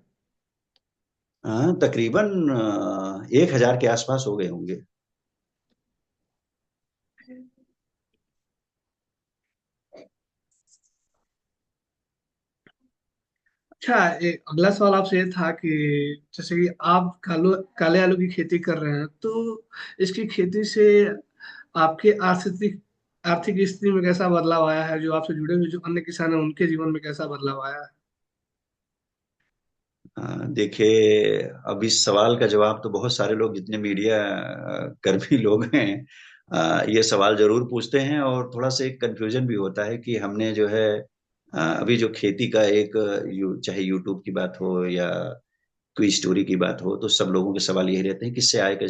तकरीबन 1,000 के आसपास हो गए होंगे। अच्छा, एक अगला सवाल आपसे ये था कि जैसे कि आप काले आलू की खेती कर रहे हैं, तो इसकी खेती से आपके आर्थिक आर्थिक स्थिति में कैसा बदलाव आया है? जो आपसे जुड़े हुए जो अन्य किसान हैं उनके जीवन में कैसा बदलाव आया है? देखिए, अब इस सवाल का जवाब तो बहुत सारे लोग जितने मीडिया कर्मी लोग हैं ये सवाल जरूर पूछते हैं, और थोड़ा सा एक कंफ्यूजन भी होता है कि हमने जो है अभी जो खेती का एक चाहे यूट्यूब की बात हो या कोई स्टोरी की बात हो, तो सब लोगों के सवाल यही रहते हैं कि इससे आय का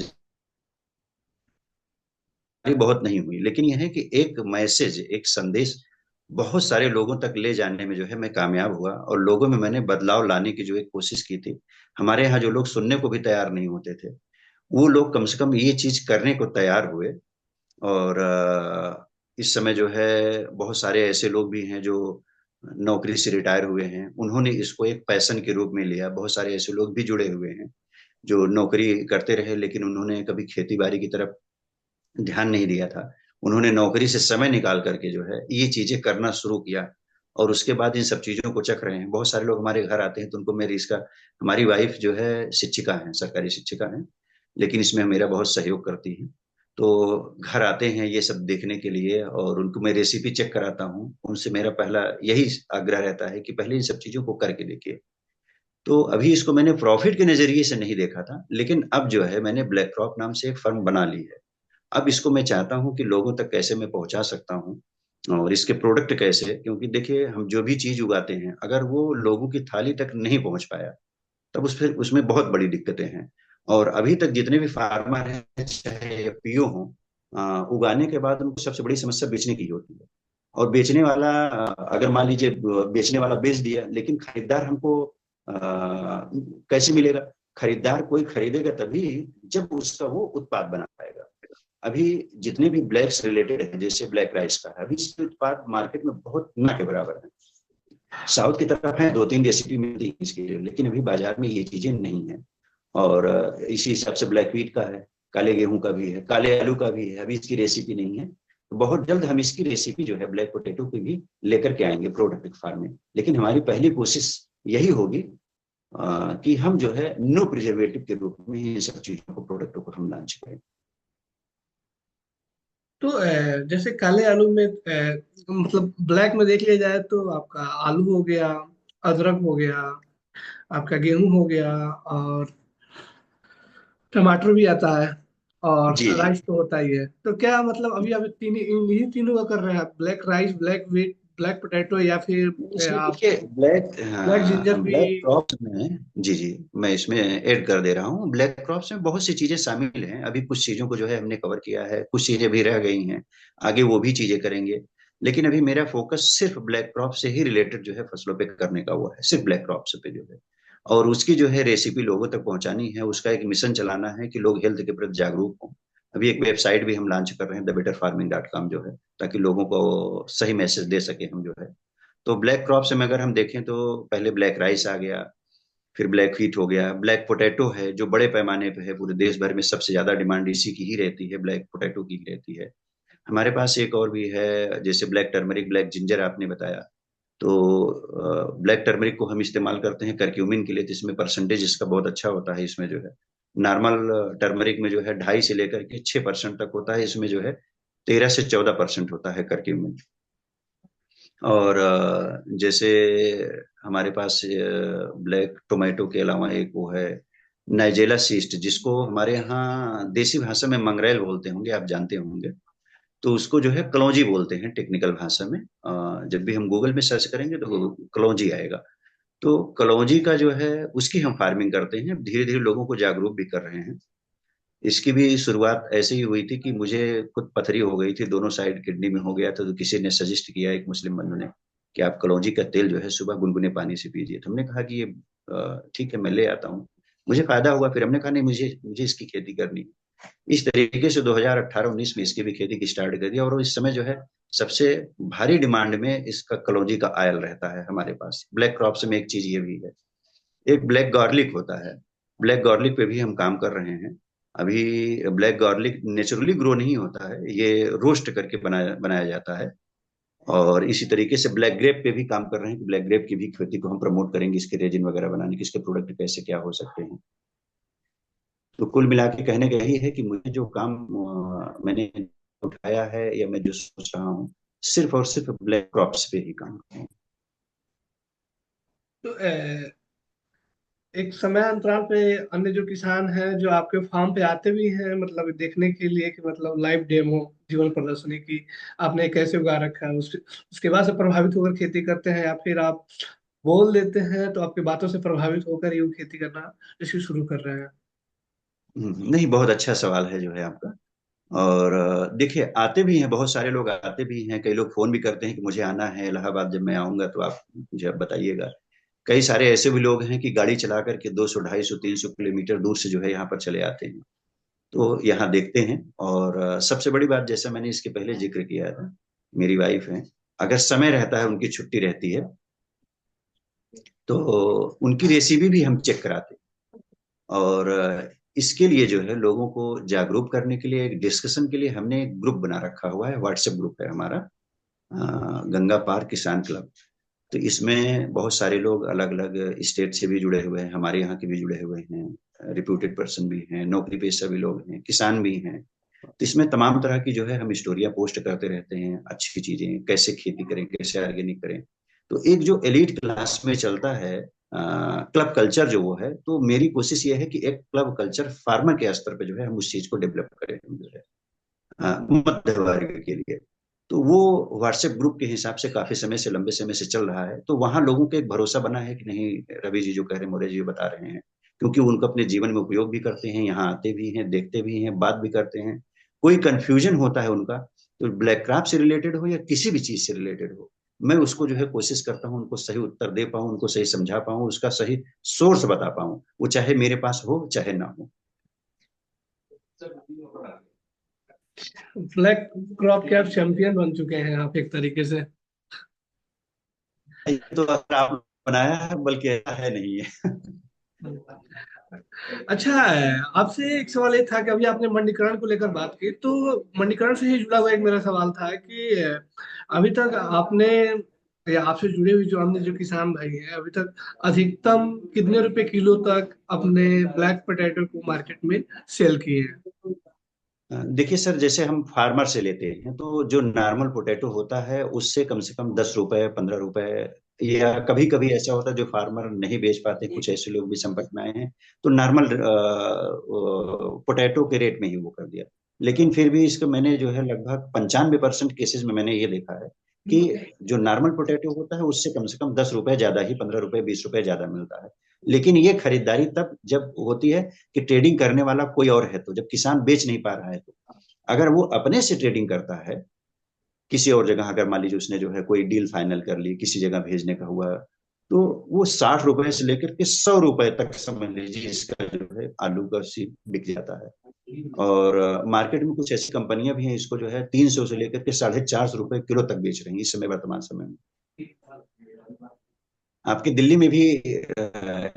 बहुत नहीं हुई। लेकिन यह है कि एक मैसेज, एक संदेश बहुत सारे लोगों तक ले जाने में जो है मैं कामयाब हुआ, और लोगों में मैंने बदलाव लाने की जो एक कोशिश की थी। हमारे यहाँ जो लोग सुनने को भी तैयार नहीं होते थे, वो लोग कम से कम ये चीज करने को तैयार हुए। और इस समय जो है बहुत सारे ऐसे लोग भी हैं जो नौकरी से रिटायर हुए हैं, उन्होंने इसको एक पैशन के रूप में लिया। बहुत सारे ऐसे लोग भी जुड़े हुए हैं जो नौकरी करते रहे लेकिन उन्होंने कभी खेती बाड़ी की तरफ ध्यान नहीं दिया था। उन्होंने नौकरी से समय निकाल करके जो है ये चीजें करना शुरू किया, और उसके बाद इन सब चीजों को चख रहे हैं। बहुत सारे लोग हमारे घर आते हैं तो उनको मेरी इसका, हमारी वाइफ जो है शिक्षिका है, सरकारी शिक्षिका है, लेकिन इसमें मेरा बहुत सहयोग करती है। तो घर आते हैं ये सब देखने के लिए, और उनको मैं रेसिपी चेक कराता हूँ। उनसे मेरा पहला यही आग्रह रहता है कि पहले इन सब चीजों को करके देखिए। तो अभी इसको मैंने प्रॉफिट के नजरिए से नहीं देखा था, लेकिन अब जो है मैंने ब्लैक क्रॉप नाम से एक फर्म बना ली है। अब इसको मैं चाहता हूँ कि लोगों तक कैसे मैं पहुंचा सकता हूँ, और इसके प्रोडक्ट कैसे, क्योंकि देखिए हम जो भी चीज उगाते हैं अगर वो लोगों की थाली तक नहीं पहुंच पाया तब उसमें बहुत बड़ी दिक्कतें हैं। और अभी तक जितने भी फार्मर हैं चाहे पीओ हों, उगाने के बाद उनको सबसे बड़ी समस्या बेचने की होती है। और बेचने वाला अगर मान लीजिए बेचने वाला बेच दिया, लेकिन खरीदार हमको कैसे मिलेगा। खरीदार कोई खरीदेगा तभी जब उसका वो उत्पाद बना पाएगा। अभी जितने भी ब्लैक्स रिलेटेड है, जैसे ब्लैक राइस का है, अभी इसके उत्पाद मार्केट में बहुत ना के बराबर है। साउथ की तरफ है, 2-3 रेसिपी मिलती है इसके लिए, लेकिन अभी बाजार में ये चीजें नहीं है। और इसी हिसाब से ब्लैक व्हीट का है, काले गेहूं का भी है, काले आलू का भी है, अभी इसकी रेसिपी नहीं है। तो बहुत जल्द हम इसकी रेसिपी जो है ब्लैक पोटैटो की भी लेकर के आएंगे प्रोडक्ट फार्म में। लेकिन हमारी पहली कोशिश यही होगी कि हम जो है नो प्रिजर्वेटिव के रूप में इन सब चीजों को, प्रोडक्टों को हम लॉन्च करें। तो जैसे काले आलू में मतलब ब्लैक में देख लिया जाए तो आपका आलू हो गया, अदरक हो गया, आपका गेहूं हो गया, और टमाटर भी आता है, और जी जी। राइस तो होता ही है। तो क्या मतलब अभी आप तीन इन्हीं तीनों का कर रहे हैं? Black rice, black wheat, black potato, या फिर इसमें आप देखिए ब्लैक, ब्लैक जिंजर हाँ भी? ब्लैक क्रॉप्स में, जी जी, मैं इसमें ऐड कर दे रहा हूँ। ब्लैक क्रॉप्स में बहुत सी चीजें शामिल हैं। अभी कुछ चीजों को जो है हमने कवर किया है, कुछ चीजें भी रह गई हैं, आगे वो भी चीजें करेंगे। लेकिन अभी मेरा फोकस सिर्फ ब्लैक क्रॉप से ही रिलेटेड जो है फसलों पे करने का हुआ है, सिर्फ ब्लैक क्रॉप्स पे जो है। और उसकी जो है रेसिपी लोगों तक पहुंचानी है, उसका एक मिशन चलाना है कि लोग हेल्थ के प्रति जागरूक हों। अभी एक वेबसाइट भी हम लॉन्च कर रहे हैं, द बेटर फार्मिंग .com जो है, ताकि लोगों को सही मैसेज दे सके हम जो है। तो ब्लैक क्रॉप्स में अगर हम देखें तो पहले ब्लैक राइस आ गया, फिर ब्लैक व्हीट हो गया, ब्लैक पोटैटो है जो बड़े पैमाने पे है, पूरे देश भर में सबसे ज्यादा डिमांड इसी की ही रहती है, ब्लैक पोटैटो की ही रहती है। हमारे पास एक और भी है, जैसे ब्लैक टर्मरिक, ब्लैक जिंजर आपने बताया। तो ब्लैक टर्मरिक को हम इस्तेमाल करते हैं करक्यूमिन के लिए, जिसमें परसेंटेज इसका बहुत अच्छा होता है। इसमें जो है नॉर्मल टर्मरिक में जो है 2.5 से लेकर के 6% तक होता है, इसमें जो है 13 से 14% होता है करक्यूमिन। और जैसे हमारे पास ब्लैक टोमेटो के अलावा एक वो है नाइजेला सीस्ट, जिसको हमारे यहाँ देसी भाषा में मंगरेल बोलते होंगे, आप जानते होंगे। तो उसको जो है कलौंजी बोलते हैं टेक्निकल भाषा में। जब भी हम गूगल में सर्च करेंगे तो कलौंजी आएगा। तो कलौंजी का जो है उसकी हम फार्मिंग करते हैं, धीरे धीरे लोगों को जागरूक भी कर रहे हैं। इसकी भी शुरुआत ऐसे ही हुई थी कि मुझे खुद पथरी हो गई थी, दोनों साइड किडनी में हो गया था। तो किसी ने सजेस्ट किया, एक मुस्लिम बंधु ने, कि आप कलौंजी का तेल जो है सुबह गुनगुने पानी से पीजिए। तो हमने कहा कि ये ठीक है, मैं ले आता हूँ। मुझे फायदा हुआ, फिर हमने कहा नहीं, मुझे मुझे इसकी खेती करनी है। इस तरीके से 2018-19 में इसकी भी खेती की स्टार्ट कर दिया। और इस समय जो है सबसे भारी डिमांड में इसका कलौंजी का आयल रहता है हमारे पास। ब्लैक क्रॉप्स में एक चीज ये भी है। एक ब्लैक गार्लिक होता है, ब्लैक गार्लिक पे भी हम काम कर रहे हैं अभी। ब्लैक गार्लिक नेचुरली ग्रो नहीं होता है, ये रोस्ट करके बनाया बनाया जाता है। और इसी तरीके से ब्लैक ग्रेप पे भी काम कर रहे हैं कि ब्लैक ग्रेप की भी खेती को हम प्रमोट करेंगे, इसके रेजिन वगैरह बनाने के, इसके प्रोडक्ट कैसे क्या हो सकते हैं। तो कुल मिला के कहने का यही है कि मुझे जो काम मैंने उठाया है या मैं जो सोच रहा हूँ, सिर्फ और सिर्फ ब्लैक क्रॉप्स पे ही काम कर रहा हूँ। तो एक समय अंतराल पे अन्य जो किसान हैं जो आपके फार्म पे आते भी हैं, मतलब देखने के लिए कि मतलब लाइव डेमो, जीवन प्रदर्शनी की आपने कैसे उगा रखा है, उसके बाद से प्रभावित होकर खेती करते हैं, या फिर आप बोल देते हैं तो आपकी बातों से प्रभावित होकर ही वो खेती करना इसकी शुरू कर रहे हैं? नहीं, बहुत अच्छा सवाल है जो है आपका। और देखिए, आते भी हैं, बहुत सारे लोग आते भी हैं, कई लोग फोन भी करते हैं कि मुझे आना है इलाहाबाद, जब मैं आऊंगा तो आप मुझे अब बताइएगा। कई सारे ऐसे भी लोग हैं कि गाड़ी चला करके 200, 250, 300 किलोमीटर दूर से जो है यहाँ पर चले आते हैं। तो यहाँ देखते हैं। और सबसे बड़ी बात, जैसा मैंने इसके पहले जिक्र किया था, मेरी वाइफ है, अगर समय रहता है, उनकी छुट्टी रहती है, तो उनकी रेसिपी भी हम चेक कराते हैं। और इसके लिए जो है लोगों को जागरूक करने के लिए, एक डिस्कशन के लिए हमने एक ग्रुप बना रखा हुआ है, व्हाट्सएप ग्रुप है हमारा, गंगा पार किसान क्लब। तो इसमें बहुत सारे लोग अलग अलग स्टेट से भी जुड़े हुए हैं, हमारे यहाँ के भी जुड़े हुए हैं, रिप्यूटेड पर्सन भी हैं, नौकरी पेशा भी लोग हैं, किसान भी हैं। तो इसमें तमाम तरह की जो है हम स्टोरियां पोस्ट करते रहते हैं, अच्छी चीजें, कैसे खेती करें, कैसे ऑर्गेनिक करें। तो एक जो एलीट क्लास में चलता है क्लब कल्चर जो वो है, तो मेरी कोशिश ये है कि एक क्लब कल्चर फार्मर के स्तर पे जो है हम उस चीज को डेवलप करें, जो है मध्य वर्ग के लिए। तो वो व्हाट्सएप ग्रुप के हिसाब से काफी समय से, लंबे समय से चल रहा है। तो वहां लोगों को एक भरोसा बना है कि नहीं, रवि जी जो कह रहे हैं, मोरे जी जो बता रहे हैं, क्योंकि उनको अपने जीवन में उपयोग भी करते हैं, यहाँ आते भी हैं, देखते भी हैं, बात भी करते हैं। कोई कंफ्यूजन होता है उनका, तो ब्लैक क्राफ्ट से रिलेटेड हो या किसी भी चीज से रिलेटेड हो, मैं उसको जो है कोशिश करता हूँ उनको सही उत्तर दे पाऊँ, उनको सही समझा पाऊँ, उसका सही सोर्स बता पाऊँ, वो चाहे मेरे पास हो चाहे ना हो। ब्लैक क्रॉप के आप चैंपियन बन चुके हैं आप एक तरीके से। ये तो अगर आप बनाया है, बल्कि ऐसा है नहीं है। अच्छा, आपसे एक सवाल ये था कि अभी आपने मंडीकरण को लेकर बात की, तो मंडीकरण से ही जुड़ा हुआ एक मेरा सवाल था कि अभी तक आपने, या आपसे जुड़े हुए जो अन्य जो किसान भाई हैं, अभी तक अधिकतम कितने रुपए किलो तक अपने ब्लैक पोटैटो को मार्केट में सेल किए हैं? देखिए सर, जैसे हम फार्मर से लेते हैं तो जो नॉर्मल पोटैटो होता है उससे कम से कम 10 रुपए, 15 रुपए, या कभी कभी ऐसा होता है जो फार्मर नहीं बेच पाते, कुछ ऐसे लोग भी संपर्क में आए हैं, तो नॉर्मल पोटैटो के रेट में ही वो कर दिया। लेकिन फिर भी इसको मैंने जो है लगभग 95% केसेस में मैंने ये देखा है कि जो नॉर्मल पोटैटो होता है उससे कम से कम 10 रुपए ज्यादा ही, 15 रुपए, 20 रुपए ज्यादा मिलता है। लेकिन ये खरीदारी तब जब होती है कि ट्रेडिंग करने वाला कोई और है, तो जब किसान बेच नहीं पा रहा है, तो अगर वो अपने से ट्रेडिंग करता है किसी और जगह, अगर मान लीजिए उसने जो है कोई डील फाइनल कर ली, किसी जगह भेजने का हुआ, तो वो 60 रुपए से लेकर के 100 रुपए तक समझ लीजिए इसका जो है आलू का सी बिक जाता है। और मार्केट में कुछ ऐसी कंपनियां भी हैं, इसको जो है 300 से लेकर के 450 रुपए किलो तक बेच रही हैं इस समय, वर्तमान समय में। आपकी दिल्ली में भी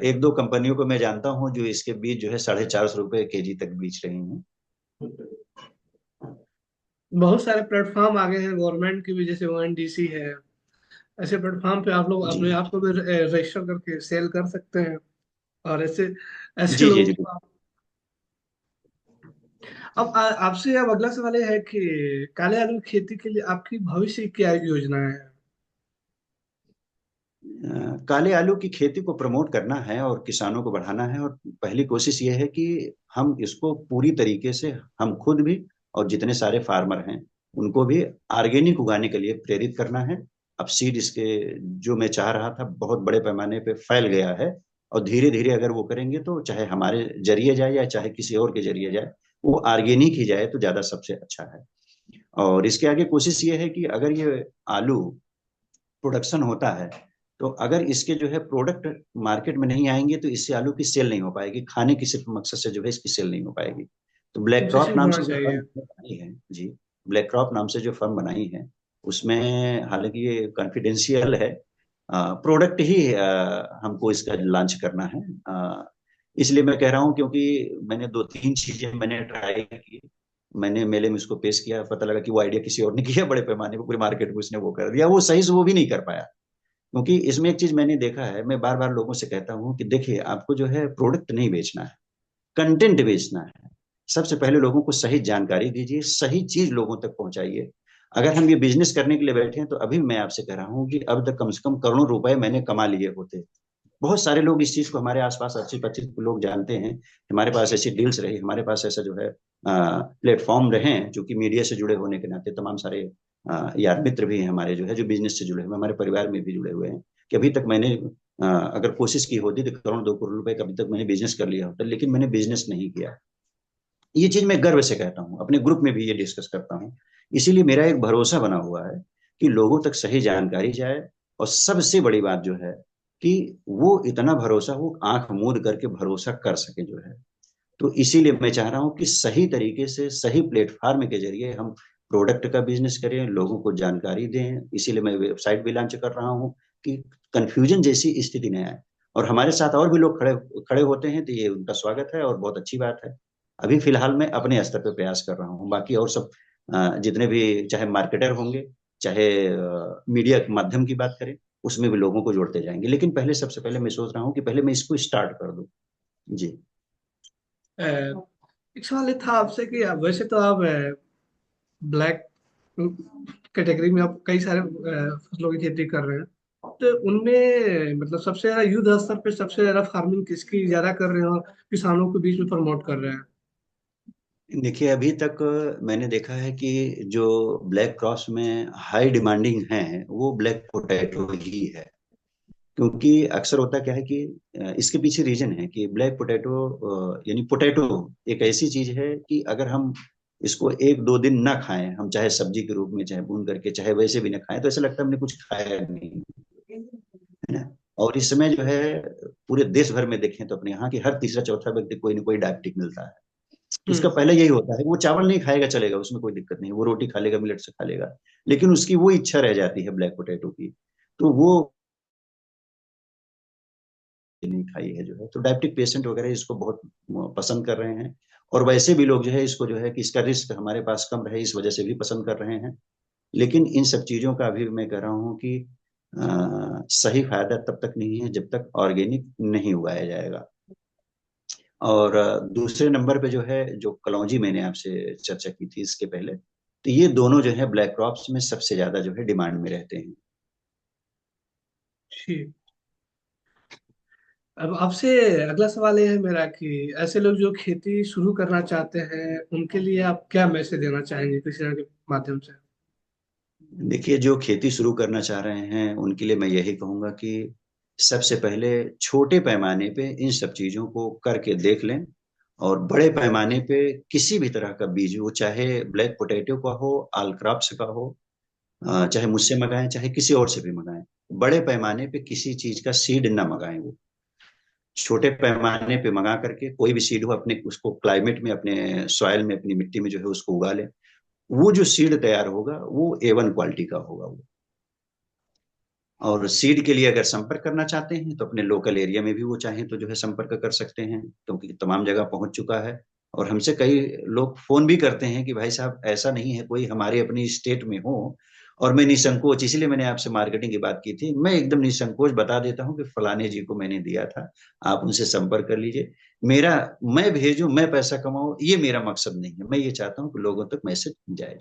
एक दो कंपनियों को मैं जानता हूँ जो इसके बीज जो है 450 रुपए केजी तक बेच रही हैं। बहुत सारे प्लेटफॉर्म आ गए हैं गवर्नमेंट की भी, जैसे ONDC है। ऐसे प्लेटफॉर्म पे आप लोग जी अपने आप को भी रजिस्टर करके सेल कर सकते हैं। और ऐसे ऐसे जी जी लोगों जी। को अब आपसे अब अगला सवाल ये है कि काले आलू की खेती के लिए आपकी भविष्य की क्या योजना है? काले आलू की खेती को प्रमोट करना है और किसानों को बढ़ाना है, और पहली कोशिश ये है कि हम इसको पूरी तरीके से, हम खुद भी और जितने सारे फार्मर हैं उनको भी ऑर्गेनिक उगाने के लिए प्रेरित करना है। अब सीड इसके जो मैं चाह रहा था बहुत बड़े पैमाने पे फैल गया है, और धीरे धीरे अगर वो करेंगे तो चाहे हमारे जरिए जाए या चाहे किसी और के जरिए जाए, वो ऑर्गेनिक ही जाए तो ज्यादा सबसे अच्छा है। और इसके आगे कोशिश ये है कि अगर ये आलू प्रोडक्शन होता है तो अगर इसके जो है प्रोडक्ट मार्केट में नहीं आएंगे तो इससे आलू की सेल नहीं हो पाएगी, खाने की सिर्फ मकसद से जो है इसकी सेल नहीं हो पाएगी। तो ब्लैक क्रॉप इंटरेस्टिंग नाम होना से जो चाहिए। फर्म बनाई है जी, ब्लैक क्रॉप नाम से जो फर्म बनाई है उसमें, हालांकि ये कॉन्फिडेंशियल है, प्रोडक्ट ही हमको इसका लॉन्च करना है। इसलिए मैं कह रहा हूँ क्योंकि मैंने दो तीन चीजें मैंने ट्राई की, मैंने मेले में उसको पेश किया, पता लगा कि वो आइडिया किसी और ने किया, बड़े पैमाने पर पूरी मार्केट में उसने वो कर दिया, वो सही से वो भी नहीं कर पाया। क्योंकि इसमें एक चीज मैंने देखा है, मैं बार बार लोगों से कहता हूँ कि देखिए आपको जो है प्रोडक्ट नहीं बेचना है, कंटेंट बेचना है। सबसे पहले लोगों को सही जानकारी दीजिए, सही चीज लोगों तक पहुंचाइए। अगर हम ये बिजनेस करने के लिए बैठे हैं तो अभी मैं आपसे कह रहा हूँ कि अब तक कम से कम करोड़ों रुपए मैंने कमा लिए होते। बहुत सारे लोग इस चीज को हमारे आसपास 80-25 लोग जानते हैं, हमारे पास ऐसी डील्स रही, हमारे पास ऐसा जो है प्लेटफॉर्म रहे हैं, जो कि मीडिया से जुड़े होने के नाते तमाम सारे यार मित्र भी हैं हमारे जो है जो बिजनेस से जुड़े हुए हैं, हमारे परिवार में भी जुड़े हुए हैं, कि अभी तक मैंने अगर कोशिश की होती तो करोड़ 2 करोड़ रुपए का अभी तक मैंने बिजनेस कर लिया होता, लेकिन मैंने बिजनेस नहीं किया। ये चीज मैं गर्व से कहता हूँ, अपने ग्रुप में भी ये डिस्कस करता हूँ। इसीलिए मेरा एक भरोसा बना हुआ है कि लोगों तक सही जानकारी जाए, और सबसे बड़ी बात जो है कि वो इतना भरोसा, वो आंख मूंद करके भरोसा कर सके जो है। तो इसीलिए मैं चाह रहा हूँ कि सही तरीके से सही प्लेटफॉर्म के जरिए हम प्रोडक्ट का बिजनेस करें, लोगों को जानकारी दें। इसीलिए मैं वेबसाइट भी लॉन्च कर रहा हूँ कि कंफ्यूजन जैसी स्थिति नहीं आए, और हमारे साथ और भी लोग खड़े खड़े होते हैं तो ये उनका स्वागत है और बहुत अच्छी बात है। अभी फिलहाल मैं अपने स्तर पे प्रयास कर रहा हूँ, बाकी और सब जितने भी चाहे मार्केटर होंगे, चाहे मीडिया के माध्यम की बात करें, उसमें भी लोगों को जोड़ते जाएंगे, लेकिन पहले सबसे पहले मैं सोच रहा हूँ कि पहले मैं इसको स्टार्ट कर दूं। जी। अ, एक सवाल ये था आपसे कि वैसे तो आप ब्लैक कैटेगरी में आप कई सारे फसलों की खेती कर रहे हैं, तो उनमें मतलब सबसे ज्यादा युद्ध स्तर पे सबसे ज्यादा फार्मिंग किसकी ज्यादा कर रहे हैं और किसानों के बीच में प्रमोट कर रहे हैं? देखिए अभी तक मैंने देखा है कि जो ब्लैक क्रॉस में हाई डिमांडिंग है वो ब्लैक पोटैटो ही है। क्योंकि अक्सर होता क्या है कि इसके पीछे रीजन है कि ब्लैक पोटैटो, यानी पोटैटो एक ऐसी चीज है कि अगर हम इसको एक दो दिन ना खाएं, हम चाहे सब्जी के रूप में चाहे भून करके चाहे वैसे भी ना खाएं, तो ऐसा लगता है हमने कुछ खाया नहीं, है ना। और इस समय जो है पूरे देश भर में देखें तो अपने यहाँ की हर तीसरा चौथा व्यक्ति कोई ना कोई डायबिटिक मिलता है। तो उसका हम्म। पहले यही होता है कि वो चावल नहीं खाएगा चलेगा, उसमें कोई दिक्कत नहीं, वो रोटी खा लेगा, मिलेट से खा लेगा, लेकिन उसकी वो इच्छा रह जाती है ब्लैक पोटैटो की, तो वो नहीं खाई है जो है। तो डायबिटिक पेशेंट वगैरह इसको बहुत पसंद कर रहे हैं, और वैसे भी लोग जो है इसको जो है कि इसका रिस्क हमारे पास कम रहे इस वजह से भी पसंद कर रहे हैं। लेकिन इन सब चीजों का अभी मैं कह रहा हूँ कि सही फायदा तब तक नहीं है जब तक ऑर्गेनिक नहीं उगाया जाएगा। और दूसरे नंबर पे जो है जो कलौंजी मैंने आपसे चर्चा की थी इसके पहले, तो ये दोनों जो है ब्लैक क्रॉप्स में सबसे ज्यादा जो है डिमांड में रहते हैं। ठीक। अब आपसे अगला सवाल ये है मेरा कि ऐसे लोग जो खेती शुरू करना चाहते हैं उनके लिए आप क्या मैसेज देना चाहेंगे कृषि के माध्यम से? देखिए जो खेती शुरू करना चाह रहे हैं उनके लिए मैं यही कहूंगा कि सबसे पहले छोटे पैमाने पे इन सब चीजों को करके देख लें, और बड़े पैमाने पे किसी भी तरह का बीज, वो चाहे ब्लैक पोटैटो का हो, आल क्रॉप्स का हो, चाहे मुझसे मंगाएं चाहे किसी और से भी मंगाएं, बड़े पैमाने पे किसी चीज का सीड ना मंगाएं। वो छोटे पैमाने पे मंगा करके कोई भी सीड हो, अपने उसको क्लाइमेट में अपने सॉइल में अपनी मिट्टी में जो है उसको उगा लें। वो जो सीड तैयार होगा वो A1 क्वालिटी का होगा वो। और सीड के लिए अगर संपर्क करना चाहते हैं तो अपने लोकल एरिया में भी वो चाहें तो जो है संपर्क कर सकते हैं, क्योंकि तमाम जगह पहुंच चुका है। और हमसे कई लोग फोन भी करते हैं कि भाई साहब ऐसा नहीं है कोई हमारे अपनी स्टेट में हो। और मैं निसंकोच, इसीलिए मैंने आपसे मार्केटिंग की बात की थी, मैं एकदम निसंकोच बता देता हूँ कि फलाने जी को मैंने दिया था, आप उनसे संपर्क कर लीजिए। मेरा, मैं भेजूं मैं पैसा कमाऊं ये मेरा मकसद नहीं है, मैं ये चाहता हूँ कि लोगों तक मैसेज जाए।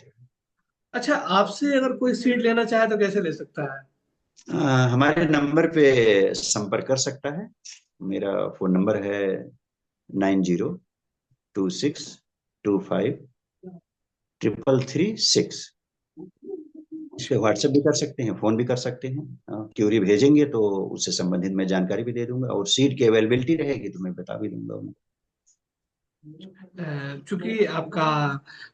अच्छा, आपसे अगर कोई सीट लेना चाहे तो कैसे ले सकता है? हमारे नंबर पे संपर्क कर सकता है। मेरा फोन नंबर है 9026253336। इस पे व्हाट्सएप भी कर सकते हैं, फोन भी कर सकते हैं। क्यूरी भेजेंगे तो उससे संबंधित मैं जानकारी भी दे दूंगा, और सीट की अवेलेबिलिटी रहेगी तो मैं बता भी दूंगा उनको। चूंकि आपका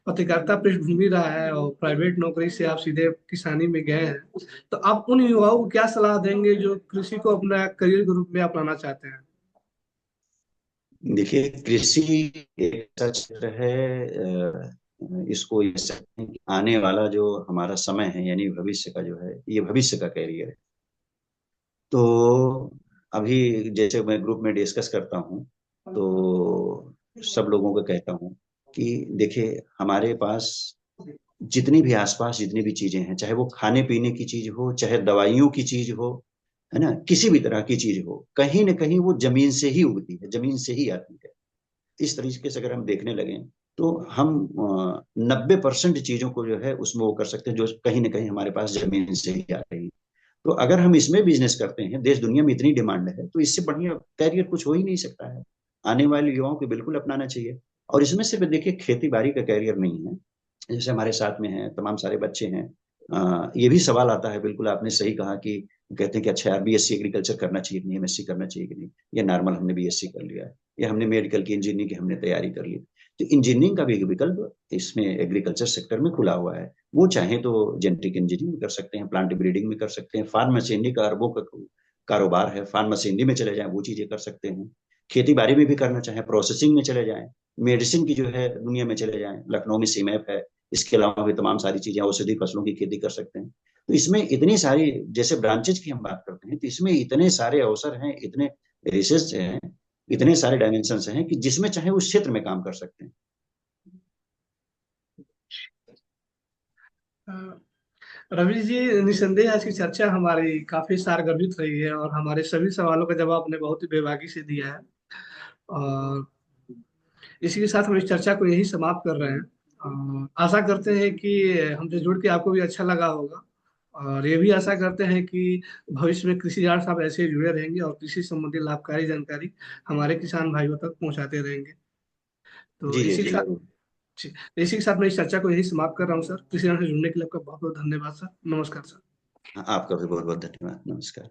पत्रकारिता पृष्ठभूमि रहा है और प्राइवेट नौकरी से आप सीधे किसानी में गए हैं, तो आप उन युवाओं को क्या सलाह देंगे जो कृषि को अपना करियर के रूप में अपनाना चाहते हैं? देखिए, कृषि एक ऐसा क्षेत्र है, इसको ये सकते हैं कि आने वाला जो हमारा समय है यानी भविष्य का जो है, ये भविष्य का कैरियर है। तो अभी जैसे मैं ग्रुप में डिस्कस करता हूँ तो सब लोगों को कहता हूँ कि देखिए, हमारे पास जितनी भी आसपास जितनी भी चीजें हैं, चाहे वो खाने पीने की चीज हो, चाहे दवाइयों की चीज हो, है ना, किसी भी तरह की चीज हो, कहीं ना कहीं वो जमीन से ही उगती है, जमीन से ही आती है। इस तरीके से अगर हम देखने लगे तो हम 90% चीजों को जो है उसमें वो कर सकते हैं जो कहीं ना कहीं हमारे पास जमीन से ही आ रही है। तो अगर हम इसमें बिजनेस करते हैं, देश दुनिया में इतनी डिमांड है, तो इससे बढ़िया कैरियर कुछ हो ही नहीं सकता है। आने वाले युवाओं को बिल्कुल अपनाना चाहिए। और इसमें सिर्फ देखिए खेती बाड़ी का कैरियर नहीं है, जैसे हमारे साथ में है तमाम सारे बच्चे हैं। ये भी सवाल आता है, बिल्कुल आपने सही कहा कि कहते हैं कि अच्छा यार बीएससी एग्रीकल्चर करना चाहिए कि नहीं, एमएससी करना चाहिए कि नहीं, या नॉर्मल हमने बीएससी कर लिया है, या हमने मेडिकल की इंजीनियरिंग की हमने तैयारी कर ली। तो इंजीनियरिंग का भी एक विकल्प इसमें एग्रीकल्चर सेक्टर में खुला हुआ है। वो चाहे तो जेनेटिक इंजीनियरिंग में कर सकते हैं, प्लांट ब्रीडिंग में कर सकते हैं, फार्म मशीनरी का अरबों का कारोबार है, फार्म मशीनरी में चले जाएं वो चीजें कर सकते हैं। खेती बाड़ी में भी करना चाहे प्रोसेसिंग में चले जाएं, मेडिसिन की जो है दुनिया में चले जाएं, लखनऊ में सीमैप है। इसके अलावा भी तमाम सारी चीजें, औषधि फसलों की खेती कर सकते हैं। तो इसमें इतनी सारी, जैसे ब्रांचेज की हम बात करते हैं, तो इसमें इतने सारे अवसर हैं, इतने रिसर्च हैं, इतने सारे डायमेंशन हैं कि जिसमें चाहे उस क्षेत्र में काम कर सकते हैं। अ, रवि जी, निसंदेह आज की चर्चा हमारी काफी सारगर्भित रही है और हमारे सभी सवालों का जवाब आपने बहुत ही बेबाकी से दिया है। और इसी के साथ हम इस चर्चा को यही समाप्त कर रहे हैं। आशा करते हैं कि हमसे जुड़ के आपको भी अच्छा लगा होगा, और ये भी आशा करते हैं कि भविष्य में कृषि जाट साहब ऐसे ही जुड़े रहेंगे और कृषि संबंधी लाभकारी जानकारी हमारे किसान भाइयों तक पहुंचाते रहेंगे। तो जी जी इसी के जी, साथ जरूर। इसी के साथ मैं इस चर्चा को यही समाप्त कर रहा हूँ सर। कृषि जाट से जुड़ने के लिए आपका बहुत बहुत धन्यवाद सर। नमस्कार सर। हाँ, आपका भी बहुत बहुत धन्यवाद, नमस्कार।